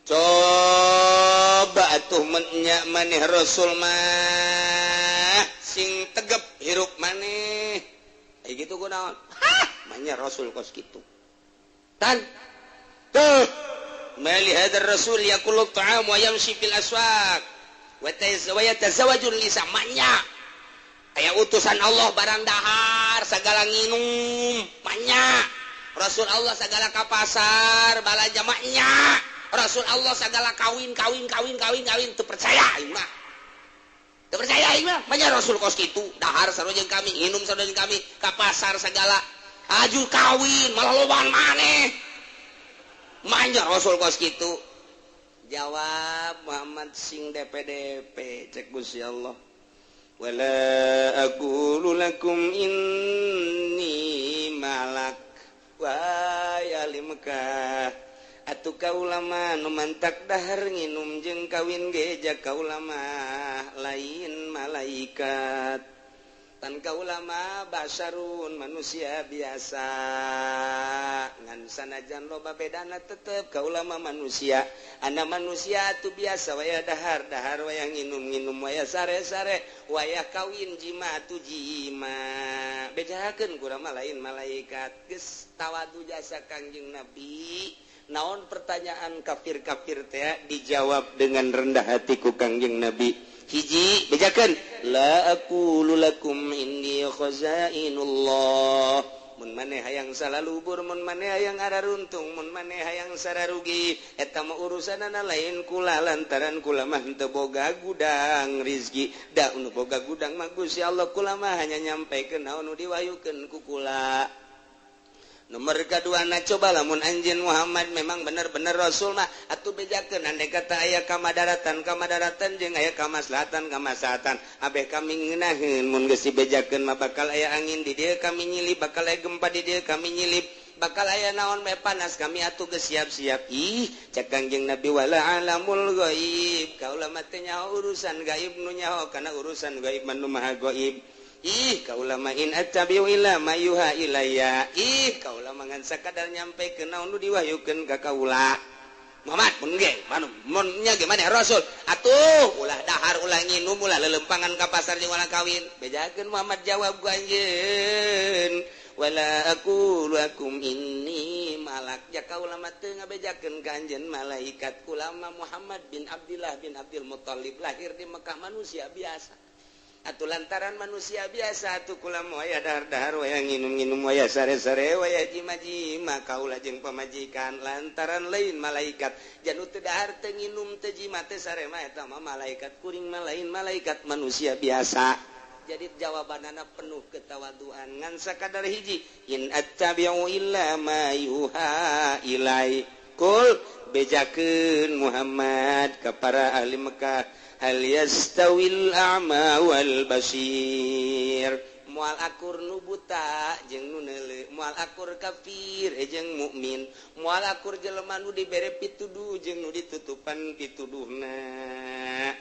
coba atuh menyak maneh Rasul mah sing tegep hirup maneh gitu kunaon manya Rasul kos kitu tan tuh mali hadar Rasul yaqulu ta'am wa yamshi fil aswaq wa yatazawwajul lisa manya aya utusan Allah barang dahar sagala nginum manya Rasul Allah sagala ka pasar balanja manya Rasul Allah sagala kawin teu percaya ieu mah teu percaya ieu mah manya Rasul kos kitu dahar sarua jeung kami nginum sarua jeung kami ka pasar sagala aju kawin malah lobaan maneh manya Rasul kos kitu jawab Muhammad sing DPDP cek Gusti Allah wala aqulu lakum inni malak wa ya Mekah atuh kaulama nu mantak dahar nginum jeung kawin geja kaulama lain malaikat pan ka ulama basarun manusia biasa ngan sanajan loba bedana tetep ka ulama manusia anak manusia tuh biasa waya dahar waya nginum waya sare waya kawin jima tuh jima bedakeun kurang lain malaikat geus tawadu jasa Kangjeng Nabi. Naon pertanyaan kafir-kafir teh dijawab dengan rendah hatiku Kangjeng Nabi. Hiji bejakeun la aqulu lakum inni khazainullah. Mun maneh hayang salalubur, mun maneh hayang araruntung, mun maneh hayang sararugi, eta mah urusanana lain kula lantaran kula mah teu boga gudang rizki. Da nu boga gudang mah Gusti Allah kula mah hanya nyampaikeun naon nu diwahyukeun ku kula. Nomor kedua coba lamun anjeun Muhammad memang benar-benar Rasul mah atuh bejakeun andai kata aya kamadaratan jeung aya kamaslahatan abeh kami ngeunaheun mun geus dibejakeun mah bakal aya angin di dieu kami nyilip bakal aya gempa di dieu kami nyilip bakal aya naon bae panas kami atuh geus siap-siap ih cek Kangjeng Nabi wala alamul ghaib kaula mah teh nyaho urusan gaib nu nyaho kana urusan gaib manu maha gaib. Ih kaula in attabi'u ila ma yuha ilayya. Ih kaula mangan sakadar nyampekeun naon nu diwahyukeun ka kaula. Muhammad mun ge mun nya ge maneh rasul. Atuh ulah dahar ulah nginum ulah lelempangan ka pasar jeung ulah kawin. Bejakeun Muhammad jawab ku anjeun. Wala aqulu lakum inni malak. Ja kaula mah teu ngabejakeun ka anjeun malaikat. Kula mah Muhammad bin Abdullah bin Abdul Muthalib lahir di Mekah manusia biasa. Atuh lantaran manusia biasa atuh kula moal aya dahar-dahar waya nginum-nginum waya sare-sare waya jima-jima kaula jeung pamajikan lantaran lain malaikat janu teu dahar teu nginum teu jima teu sare mah eta mah malaikat kuring mah lain malaikat manusia biasa. Jadi jawabanana penuh ketawaduan ngan sakadar hiji in attabi'u illa ma yuha ilai kul bejakeun Muhammad ka para ahli Mekah hal yastawil a'ma wal basir moal akur nu buta jeung nu neuleu moal akur kafir jeung mukmin moal akur jelema nu dibere pituduh jeung nu ditutupan pituduhna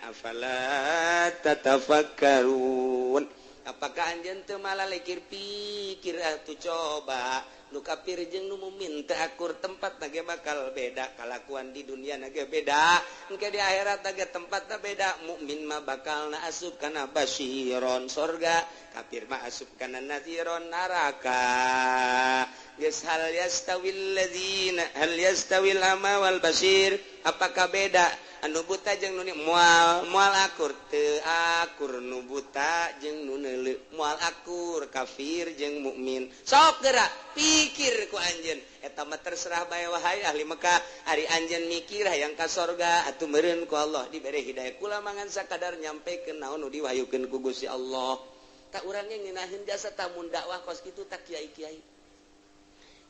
afala tatafakkarun apakah anjeun teu malalekir pikir atuh coba nu kafir jeung nu mukmin teu akur tempat ge bakal beda kalakuan di dunia ge beda engke di akhirat ge tempatna beda mukmin mah bakalna asup kana basyiron surga kafir mah asup kana naziron neraka geus hal yastawil ama wal basir apakah beda anu buta jeung nu moal akur teu akur nu buta jeung nu neuleu moal akur kafir jeung mukmin sok geura pikir ku anjeun eta mah terserah bae wahai ahli Mekah ari anjeun mikir hayang ka sorga atuh meureun ku Allah dibere hidayah kula mangan sakadar nyampekeun naon nu diwahyukeun ku Gusti Allah tak urang ge ngeunaheun jasa tamun dakwah kos kitu tak kiai-kiai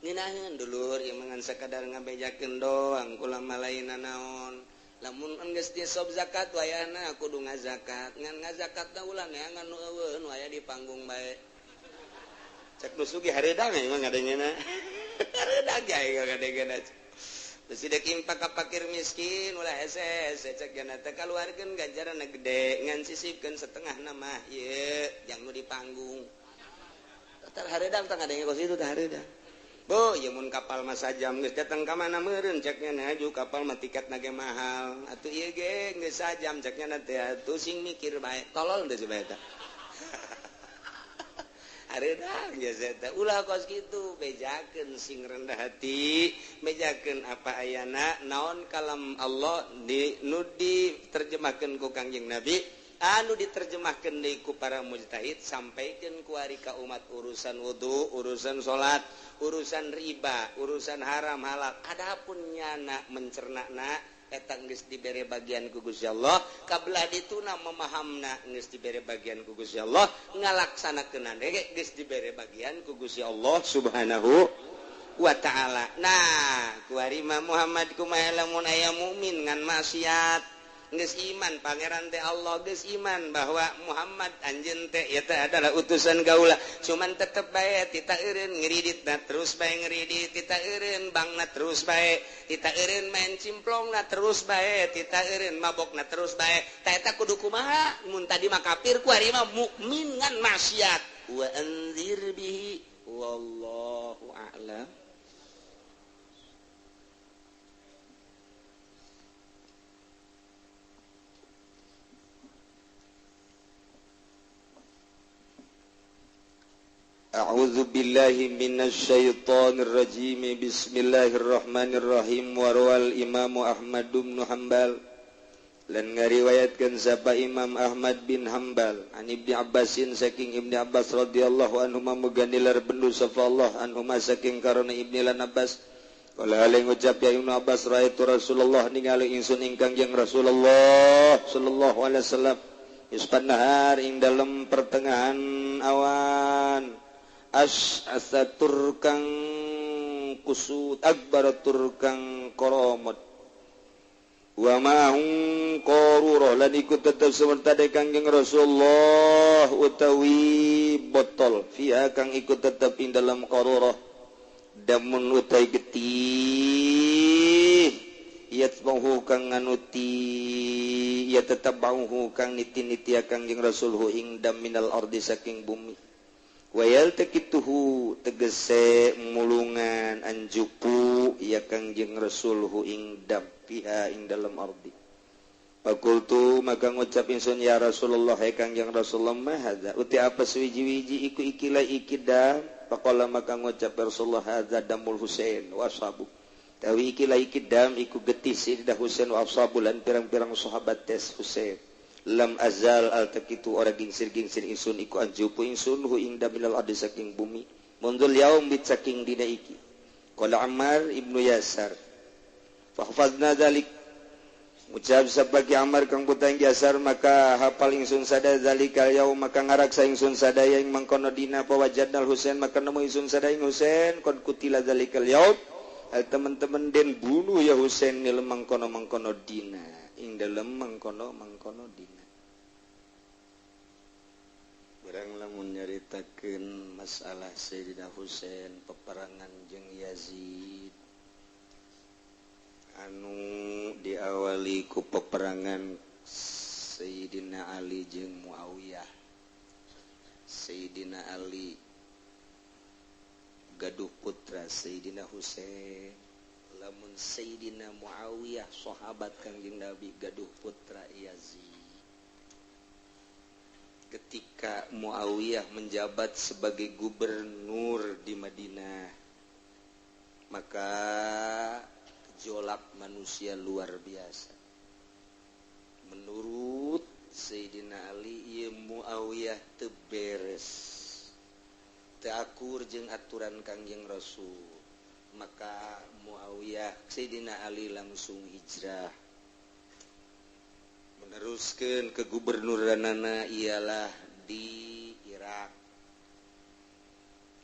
ngeunaheun dulur ieu mangan sakadar ngabejakeun doang kula mah lainna naon lamun geus disob zakat wayahna kudu ngazakat ngan ngazakatna ulang ya ngan nu eueun waya di panggung bae cek nu sugih hareudang mah ngadengeuna hareudang jae ngadengeuna terus dek impak ka fakir miskin ulah hese cek cenah teh kaluarkeun ganjaranna gede ngan sisipkeun setengahna mah ieu jang nu di panggung tar hareudang tah ngadenge kos itu tah hareudang bo ieu mun kapal mah sajam geus datang ka mana meureun ceknya aju kapal mah tiketna ge mahal atuh ieu ge geus sajam ceknya teh atuh sing mikir bae tolol teh si bae eta hareudang geus eta ulah kos kitu bejakeun sing rendah hati bejakeun apa ayana naon kalam Allah nu diterjemahkeun ku Kangjeng Nabi anu diterjemahkeun deui ku para mujtahid sampaikeun ku ari ka umat urusan wudu urusan salat urusan riba urusan haram halal adapun nyana mencernana eta geus dibere bagian ku Gusti Allah kabelah dituna memahamna geus dibere bagian ku Gusti Allah ngalaksanakeunna ge geus dibere bagian ku Gusti Allah Subhanahu wa taala. Nah ku ari Muhammad kumaha lamun aya mukmin ngan maksiat geus iman pangeran teh Allah geus iman bahwa Muhammad anjeun teh eta adalah utusan kaula cuman tetep bae tita eureun ngeriditna terus bae ngeridit tita eureun bangna terus bae tita eureun main cimplongna terus bae tita eureun mabokna terus bae ta eta kudu kumaha mun tadi mah kafir ku ari mah mukmin ngan maksiat wa anzir bihi wallahu a'lam. A'udzu billahi minasyaitonir rajim. Bismillahirrahmanirrahim. Warwal Imam Ahmad bin Hanbal lan ngariwayatkeun sapa Imam Ahmad bin Hanbal an Ibnu Abbasin saking Ibnu Abbas radhiyallahu anhu mamuganilar bendu sapa Allah anhuma saking karona Ibnu lan Abbas qala ale ngucap ya Ibnu Abbas raaitu Rasulullah ningali ingsun ingkang jeung Rasulullah sallallahu alaihi wasallam ispan nahar ing dalem pertengahan awan asatur kang kusut akbaratur kang koromot wa ma'hum qarurah lan ikut tetep semertade kangjeng Rasulullah utawi botol fiha kang ikut tetep ing dalam qarurah damun utai getih yatbahu kang nganuti ya tetep bauhu kang niti-niti kangjeng Rasulullah ing dam minal ardi saking bumi wayal tekituhu tegese mulungan anjupu ya kangjeng Rasulhu ing dampiha ing dalam ardi Fakultu maka ngucap insun ya Rasulullah hai kangjeng Rasulullah mahadza uti apa suwiji-wiji iku ikilah ikidam faqala maka ngucap Rasulullah hadza damul Husain wa ashabu tawi ikilah ikidam iku getih Sayyidah Husain wa ashabu lan pirang-pirang sahabat tes Husain lam azal altakitu ora gingsir-gingsir insun iku anjupu insun hu ing daminal adi saking bumi mundul yaum bit saking dina iki qala Ammar ibnu Yasar fa hafazna dzalik ucap sabagi Ammar kang putang Yasar maka hafal insun sada zalikal yaum maka ngaraksa insun sadaya ing mangkono dina pawajadnal Husain maka nemu insun sadaya ing Husain kon kutila zalikal yaum al teman-teman den bunuh ya Husain nil mangkono dina ing dalem mangkono dina barang lamun nyaritakeun masalah Sayyidina Husain peperangan jeung Yazid anu diawali ku peperangan Sayyidina Ali jeung Muawiyah. Sayyidina Ali gaduh putra Sayyidina Husain, lamun Sayyidina Muawiyah sahabat Kangjeng Nabi gaduh putra Yazid. Ketika Muawiyah menjabat sebagai gubernur di Madinah, maka gejolak manusia luar biasa. Menurut Sayyidina Ali, ieu Muawiyah teu beres, teu akur jeung aturan Kangjeng Rasul. Maka Muawiyah, Sayyidina Ali langsung hijrah meneruskan kegubernuranana ialah di Irak.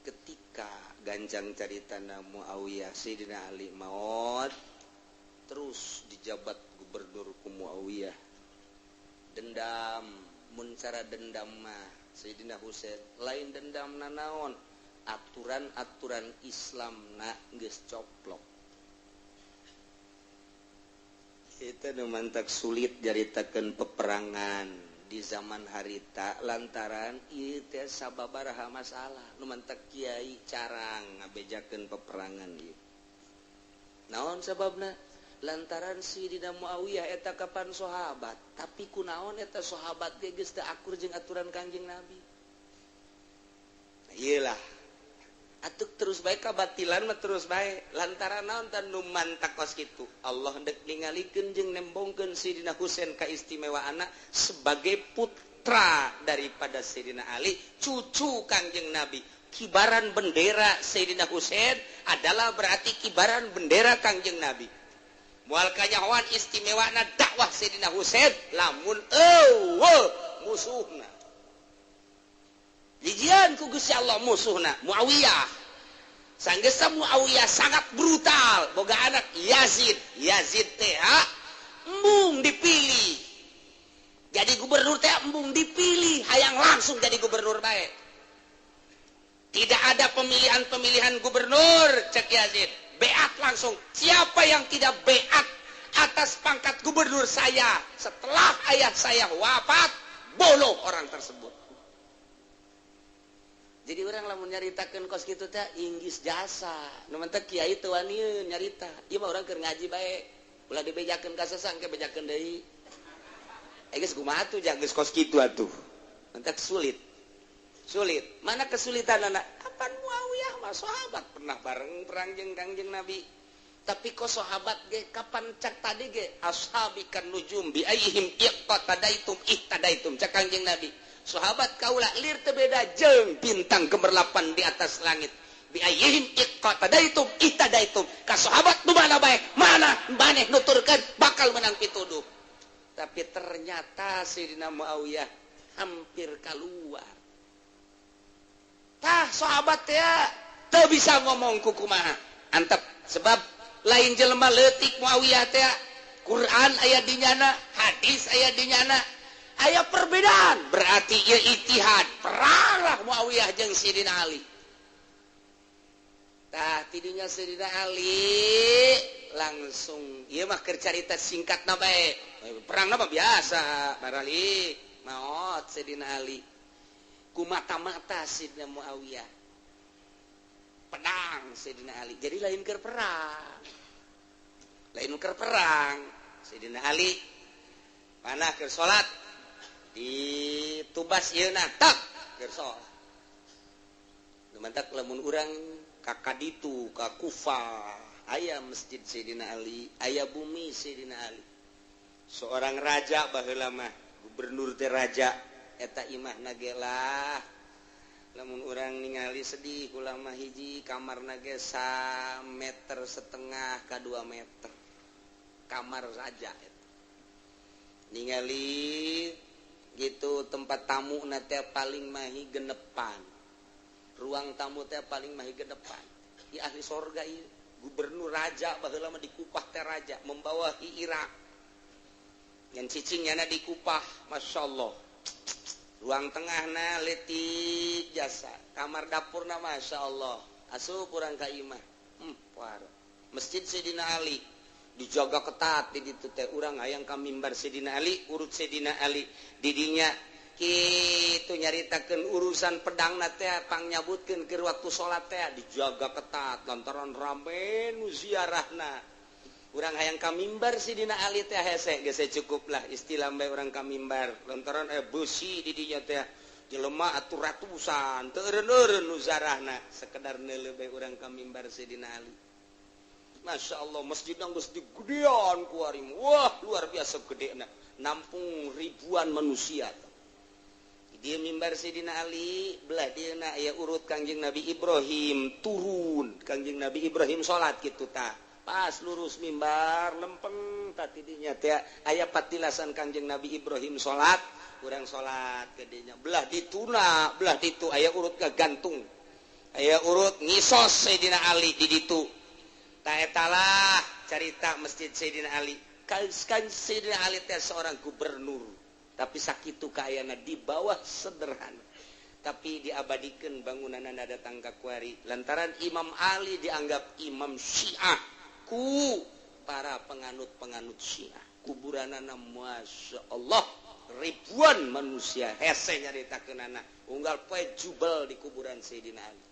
Ketika ganjang caritana Muawiyah Sayyidina Ali maut, terus dijabat gubernur ku Muawiyah. Dendam, mun cara dendam mah Sayyidina Husain lain dendam nanaon, aturan-aturan Islam na geus coplok. Kita mantak sulit jaritakeun peperangan di zaman harita lantaran ieu teh sababaraha masalah nu mantak kiai carang ngabejakeun peperangan ieu. Naon sababna? Lantaran Sayyidina Muawiyah eta kapan sahabat, tapi kunaon eta sahabat ge geus teu akur jeung aturan Kangjeng Nabi. Iyalah atuk terus baik kabatilan mah terus baik lantaran naon tan nu mantakos kitu Allah hendak ningalikeun jeung nembongkeun Sayyidina Husain kaistimewaanna sebagai putra daripada Sayyidina Ali cucu Kangjeng Nabi. Kibaran bendera Sayyidina Husain adalah berarti kibaran bendera Kangjeng Nabi. Moal kanyahoan istimewana dakwah Sayyidina Husain lamun musuhna Jijian ku Gusti Allah musuhna Muawiyah. Sanggesa Muawiyah sangat brutal, boga anak Yazid. Yazid teh embung dipilih jadi gubernur teh embung dipilih hayang langsung jadi gubernur baik. Tidak ada pemilihan gubernur cek Yazid beat langsung. Siapa yang tidak beat atas pangkat gubernur saya setelah ayah saya wafat, boloh orang tersebut. Jadi orang lamun nyaritakeun kos kitu teh inggis jasa. Nu teh kiai teu wani nyarita. Ieu mah urang keur ngaji bae. Ulah dibejakeun ka sesang ke bejakeun deui. Geus kumaha atuh jang geus kos kitu atuh. Entek sulit. Sulit. Mana kesulitanana? Kapan Muawiyah mah sahabat pernah bareng perang jeung Kangjeng Nabi. Tapi kok sahabat ge kapan cak tadi ge ashabikan nujum bi aihim iqtadaitum cak Kangjeng Nabi. Sahabat kaula lir teu beda jeung bintang gemerlapan di atas langit. Bi ayyihim iqtadaitum ka sahabat nu mana bae mana maneh nuturkeun bakal menang pituduh. Tapi ternyata Sayyidina Muawiyah hampir keluar. Tah sahabat teh teu bisa ngomong kumaha. Antep sebab lain jelema leutik Muawiyah teh Quran aya di nyana, hadis aya di nyana. Aya perbedaan berarti ieu ijtihad peranglah Muawiyah jeung Sayyidina Ali. Tah tidinya Sayyidina Ali langsung ieu mah keur carita singkatna bae. Perangna mah biasa, barali maot Sayyidina Ali. Ku mata-mata Sayyidina Muawiyah. Pedang Sayyidina Ali. Jadi lain keur perang. Lain keur perang. Sayyidina Ali panah keur salat ditubas ieu na tak keur salat. Lumantak lamun urang ka kaditu ka Kufah aya masjid Sayyidina Ali, aya bumi Sayyidina Ali. Seorang raja baheula mah gubernur teh raja eta imahna ge lah lamun urang ningali sedih ulah mah hiji kamarna ge 1,5 meter ka 2 meter. Kamar raja eta. Ningali gitu tempat tamu teh paling mahi genepan. Ruang tamu teh paling mahi genepan. Di ahli sorga ieu gubernur raja baheula mah di Kupah teh raja membawahi Irak. Yang cicingnya di Kupah, masyaallah. Ruang tengahna leutik jasa, kamar dapurna masyaallah. Asup urang ka imah. Masjid Sayyidina Ali dijaga ketat di ditu teh urang hayang ka mimbar Sayyidina Ali, urut Sayyidina Ali di dinya kitu nyaritakeun urusan pedangna teh pangnyabuttkeun keur waktu salat teh dijaga ketat lantaran rame nu ziarahna. Urang hayang ka mimbar Sayyidina Ali teh hese geus cukup lah istilah bae urang ka mimbar lantaran beusi di dinya teh jelema atuh ratusan teu eureun-eureun nu zarahna sekedar neuleuh bae urang ka mimbar Sayyidina Ali. Masya Allah masjidna geus digedean ku arim. Wah luar biasa gedena, nampung ribuan manusia. Di mimbar Sayyidina Ali belah dieuna aya urut Kangjeng Nabi Ibrahim turun, Kangjeng Nabi Ibrahim salat kitu tah. Pas lurus mimbar lempeng tah tidinya teh aya patilasan Kangjeng Nabi Ibrahim salat, urang salat ke dinya. Belah dituna, belah ditu aya urut gagantung. Aya urut ngisos Sayyidina Ali di ditu. Tah etalah carita masjid Sayyidina Ali. Kan Sayyidina Ali teh seorang gubernur, tapi sakitu kaayana di bawah sederhana. Tapi diabadikeun bangunanna datang ka kuari lantaran Imam Ali dianggap imam Syiah ku para penganut Syiah. Kuburanana masyaallah ribuan manusia hese nyaritakeunana. Unggal poe jubel di kuburan Sayyidina Ali.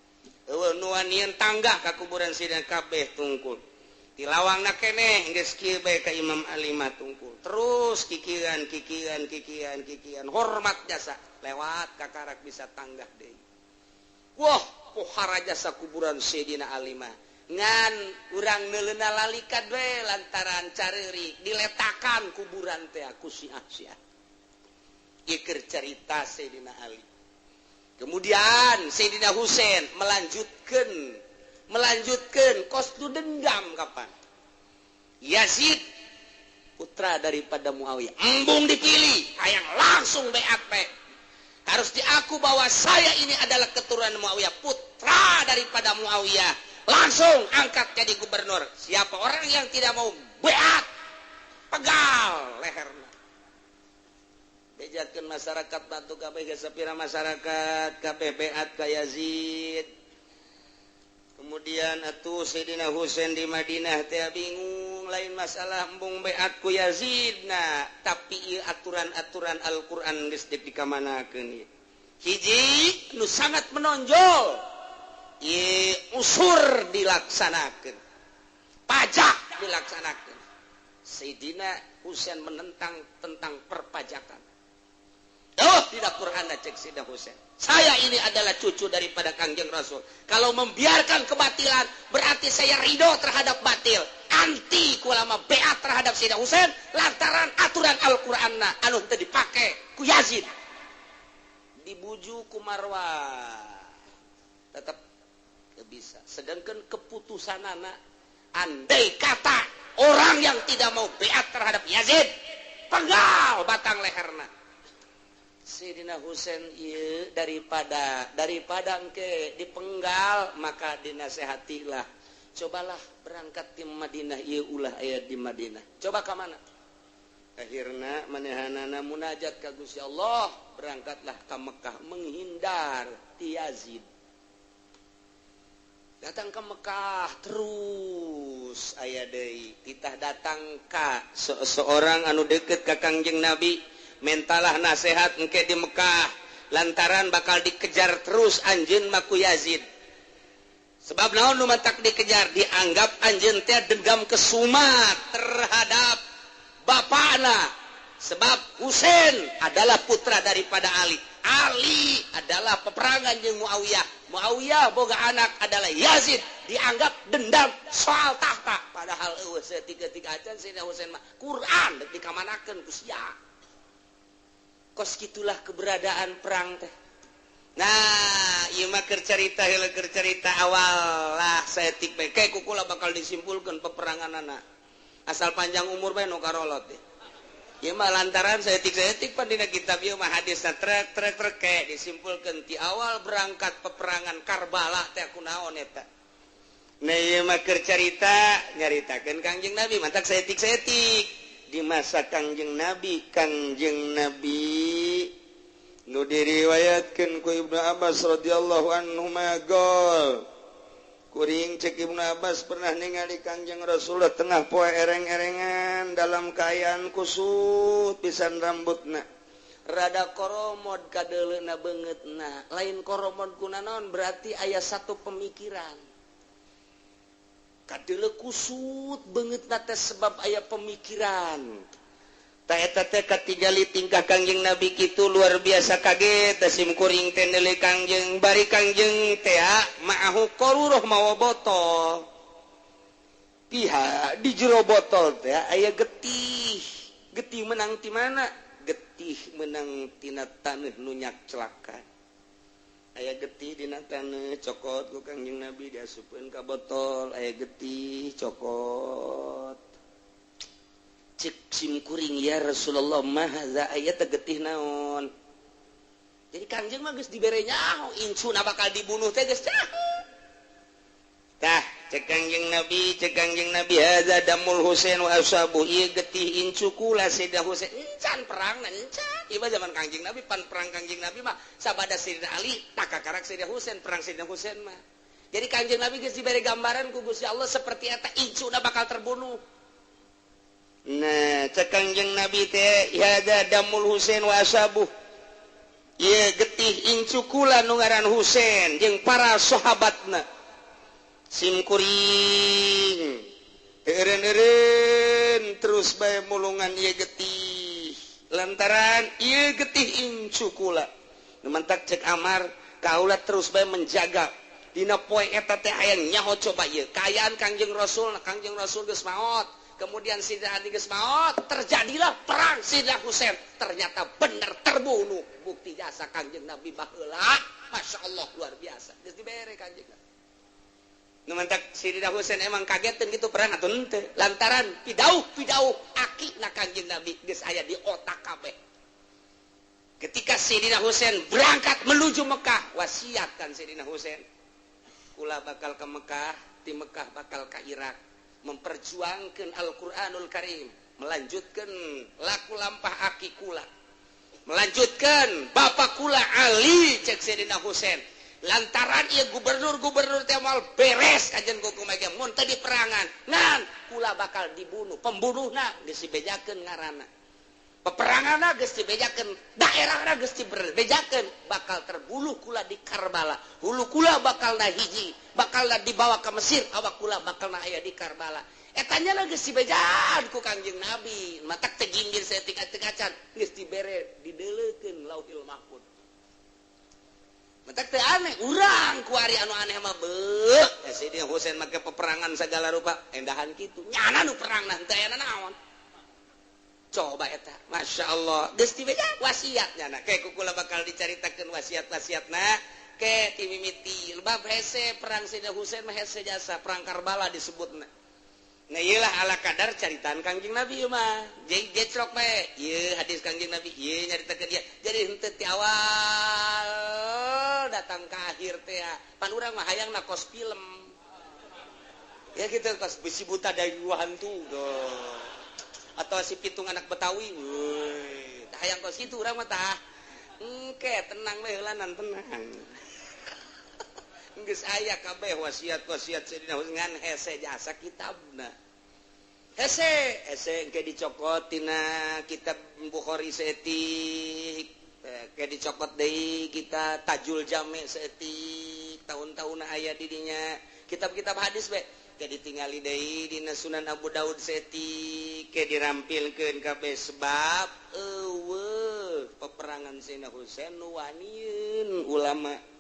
Nu anieun tangga ka kuburan Sayyidina kabeh tungkul. Ti lawangna keneh geus kieu bae ka Imam Ali mah tungkul. Terus kikiran hormat jasa lewat ka karak bisa tanggah deui. Wah, pohara jasa kuburan Sayyidina Ali mah. Ngan urang neuleuna lalikat we lantaran careurik diletakan kuburan teh ku Syiah. Ieu keur carita Sayyidina Ali. Kemudian Sayyidina Husain melanjutkan qasdu dendam kapan? Yazid putra daripada Muawiyah embung dipilih, hayang langsung beat bae. Harus diaku bahwa saya ini adalah keturunan Muawiyah, putra daripada Muawiyah. Langsung angkat jadi gubernur. Siapa orang yang tidak mau beat pegal leherna. Bejakeun masyarakat batu kabeh sapira masyarakat kabeh beat ka Yazid. Kemudian atuh Sayyidina Husain di Madinah teh bingung lain masalah embung beat ku Yazidna, tapi ieu aturan-aturan Al-Qur'an geus dipikamanakeun. Hiji nu sangat menonjol, ieu usur dilaksanakeun. Pajak dilaksanakeun. Sayyidina Husain menentang tentang perpajakan. Tidak Quran cek Sayyidina Husain. Saya ini adalah cucu daripada Kangjeng Rasul. Kalau membiarkan kebatilan, berarti saya ridho terhadap batil. Anti kulama beat terhadap Sayyidina Husain lantaran aturan Al-Qur'anna anu teu dipake ku Yazid. Dibuju ku Marwah. Tetap teu bisa. Sedangkan keputusanana andai kata orang yang tidak mau beat terhadap Yazid, penggal batang leherna. Sayyidina Husain ieu daripada engke dipenggal maka dinasehatilah. Cobalah berangkat di Madinah ieu ulah aya di Madinah. Coba ka mana? Akhirna manehanana munajat ka Gusti Allah, berangkatlah ka Mekah menghindar ti Yazid. Datang ke Mekah terus aya deui titah datang ka seorang anu deukeut ka Kangjeng Nabi. Mentalah nasihat engke di Mekah lantaran bakal dikejar terus anjeun maku Yazid. Sebab naon nu matak dikejar, dianggap anjeun teh dendam kesumat terhadap bapakna. Sebab Husain adalah putra daripada Ali. Ali adalah peperangan jeung Muawiyah. Muawiyah boga anak adalah Yazid, dianggap dendam soal tahta. Padahal eueuh saeutik-eutik acan Sayyidina Husain mah Quran dikamanakeun ku sia. Kos gitulah keberadaan perang teh. Nah, ieu mah keur carita heula keur carita awal lah saeutik bae. Kae kukula bakal disimpulkeun peperanganana. Asal panjang umur bae nu karolot teh. Ieu mah lantaran saeutik-saeutik pan dina kitab ieu mah hadisna trek kae disimpulkeun ti awal berangkat peperangan Karbala teh kunaon eta. Nah, ieu mah keur carita nyaritakeun Kangjeng Nabi mantak saeutik-saeutik. Di masa Kangjeng Nabi nu diriwayatkeun ku Ibnu Abbas radhiyallahu anhu magol kuring cek Ibnu Abbas pernah ningali Kangjeng Rasulullah tengah poe ereng-erengan dalam kaayaan kusut pisan rambutna rada koromod kadeuleuna beungeutna lain koromod kunaon berarti aya satu pemikiran. Kadele kusut beungeutna teh sebab aya pemikiran. Ta eta teh katingali tingkah Kangjeng Nabi kitu luar biasa kaget sim kuring teh deuleu Kangjeng bari Kangjeng teh ma'ahu qarurah mawa botol. Piha di jero botol teh aya getih. Getih menang ti mana? Getih menang tina taneuh nu nyak celakan. Aya getih dina taneuh cokot ku Kangjeng Nabi diasupkeun ka botol aya getih cokot cek sim kuring ya Rasulullah mah za aya teh getih naon jadi Kangjeng mah geus dibere nyaho incuna bakal dibunuh teh geus nyaho tah cek Kangjeng Nabi hadza damul Husain wa ashabu ieu getih incu kula Sayyidina Husain encan perangna encan ieu zaman Kangjeng Nabi pan perang Kangjeng Nabi mah sabada Sayyidina Ali tak kakarak Sayyidina Husain perang Sayyidina Husain mah jadi Kangjeng Nabi geus dibere gambaran ku Gusti Allah seperti eta incuna bakal terbunuh. Nah cek Kangjeng Nabi teh hadza damul Husain wa ashabu ieu getih incu kula nu ngaran Husain jeung para sahabatna sim kuring eren terus bae mulungan ieu getih lantaran ieu getih incu kula mantak cek Amar kaula terus bae menjaga dina poe eta teh aya nyaho coba ieu kaayaan Kangjeng Rasul geus maot kemudian Sayyidina Ali geus maot terjadilah perang Sayyidina Husain ternyata bener terbunuh bukti jasa Kangjeng Nabi baheula masyaallah luar biasa geus dibere Kangjeng nu mantak Sayyidina Husain emang kageteun gitu perang atuh henteu lantaran pidauh akina Kangjeng Nabi geus aya di otak kabeh. Ketika Sayyidina Husain berangkat menuju Mekah wasiat kan Sayyidina Husain kula bakal ke Mekah ti Mekah bakal ka Irak memperjuangkan Al-Quranul Karim, melanjutkan laku lampah aki kula, melanjutkan Bapak kula Ali cek Sayyidina Husain. Lantaran ia gubernur temal beres ajen kuku mega mun tadi perangan ngan kula bakal dibunuh, pembunuhna geus dibejakeun ngaranna, peperanganna geus dibejakeun, daerahna geus dibejakeun, bakal terbunuh kula di Karbala, hulu kula bakalna hiji, bakalna dibawa ke Mesir, awak kula bakalna aya di Karbala. Etanya geus dibejaan ku Kangjeng Nabi, matak teh ginggir saya tingkat-tingkacan geus dibere dideuleukeun Lauhil Mahfuz. Matak teh aneh, urang ku ari anu aneh mah beuk. Sayyidina Husain make peperangan segala rupa, endahan kitu. Nyana nu perang nah teu aya naon. Coba eta, Masya Allah, geus dibejaan wasiatnya nah. Kayak kukula bakal dicaritakeun wasiat-wasiatna ke ti mimiti. Bab hese perang Sayyidina Husain mah hese jasa perang Karbala disebutna. Nah iyalah ala kadar caritaan Kangjeng Nabi mah. Jadi gecrok bae. Ieu hadis Kangjeng Nabi, ieu nyaritakeun dia. Jadi henteu ti awal datang ke akhir teh. Pan urang mah hayangna kos film. Ya gitu kos besi buta dari dua hantu doh. Atau si pitung anak Betawi. Weuy, tah hayang kos kitu urang mah tah. Engke tenang we heulanan tenang. Geus aya kabeh wasiat-wasiat Sayyidina Husain ngan hese jasa kitabna. Hese engke dicokot tina kitab Bukhari seetik, ke dicokot deui kita Tajul Jami seetik, tahun-tahun aya di dinya kitab-kitab hadis we, ke ditingali deui dina Sunan Abu Daud seetik, ke dirampilkeun kabeh sebab eueuh peperangan Sayyidina Husain nu wanieun ulama.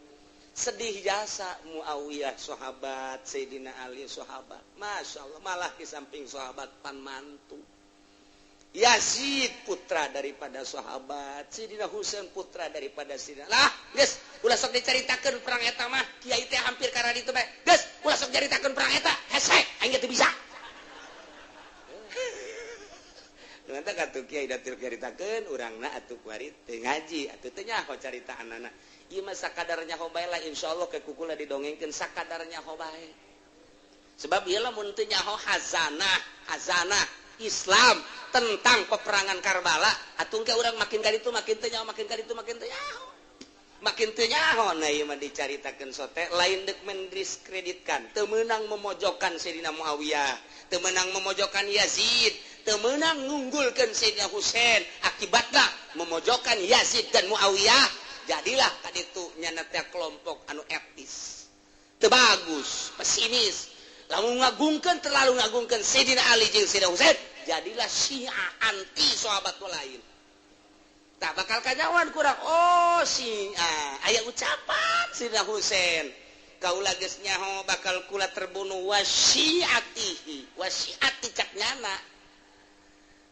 Sedih jasa Muawiyah sahabat, Sayyidina Ali sahabat. Masya Allah, malah di samping sahabat pan mantu. Yazid putra daripada sahabat, Sayyidina Husain putra daripada Sayyidina. Lah, geus, ulah sok dicaritakeun perang eta mah. Kiai teh hampir karena ditu bae. Geus, ulah sok dicaritakeun perang eta. Hese, aing teh bisa. Ternyata katu kiai datil caritakeun urangna atuh kuari teu ngaji, atuh teh nyaho caritaanana. Ieu mah sakadarnya hobae lah insyaallah ke kukula didongengkeun sakadarnya hobae. Sebab ieu lamun teu nyaho hazanah Islam tentang peperangan Karbala, atuh engke urang makin ka ditu makin teu nyaho, makin ka ditu makin teu nyaho. Makin teu nyaho nah ieu mah dicaritakeun sote lain deuk mendiskreditkan, teu meunang memojokkan Sayyidina Muawiyah, teu meunang memojokkan Yazid, teu meunang ngunggulkeun Sayyidina Husain, akibatna memojokkan Yazid dan Muawiyah. Jadilah tadi itu nyana teh kelompok anu etis, teu bagus, pesimis, lamun ngagungkeun terlalu ngagungkeun Sayyidina Ali jeung Sayyidina Husain, jadilah Syiah anti sahabat lain. Tak bakal kanyawan kurang. Oh Syiah, aya ucapan Sayyidina Husain, kaula geus nyaho bakal kula terbunuh wasyiatihi, wasyiati cak nyana.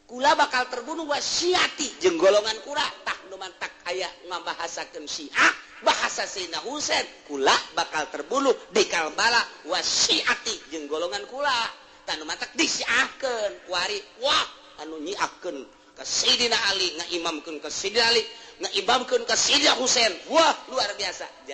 Kula bakal terbunuh wasyiati jeung golongan kula tah nu mantak aya ngabahasakeun Syiah bahasa Sayyidina Husain kula bakal terbunuh di Karbala wasyiati jeung golongan kula tah nu mantak disyiahkeun kuari wah anu nyiahkeun ka Sayyidina Ali ngaimamkeun ka Sayyidina Ali ngaimamkeun ka Sayyidina Husain wah luar biasa.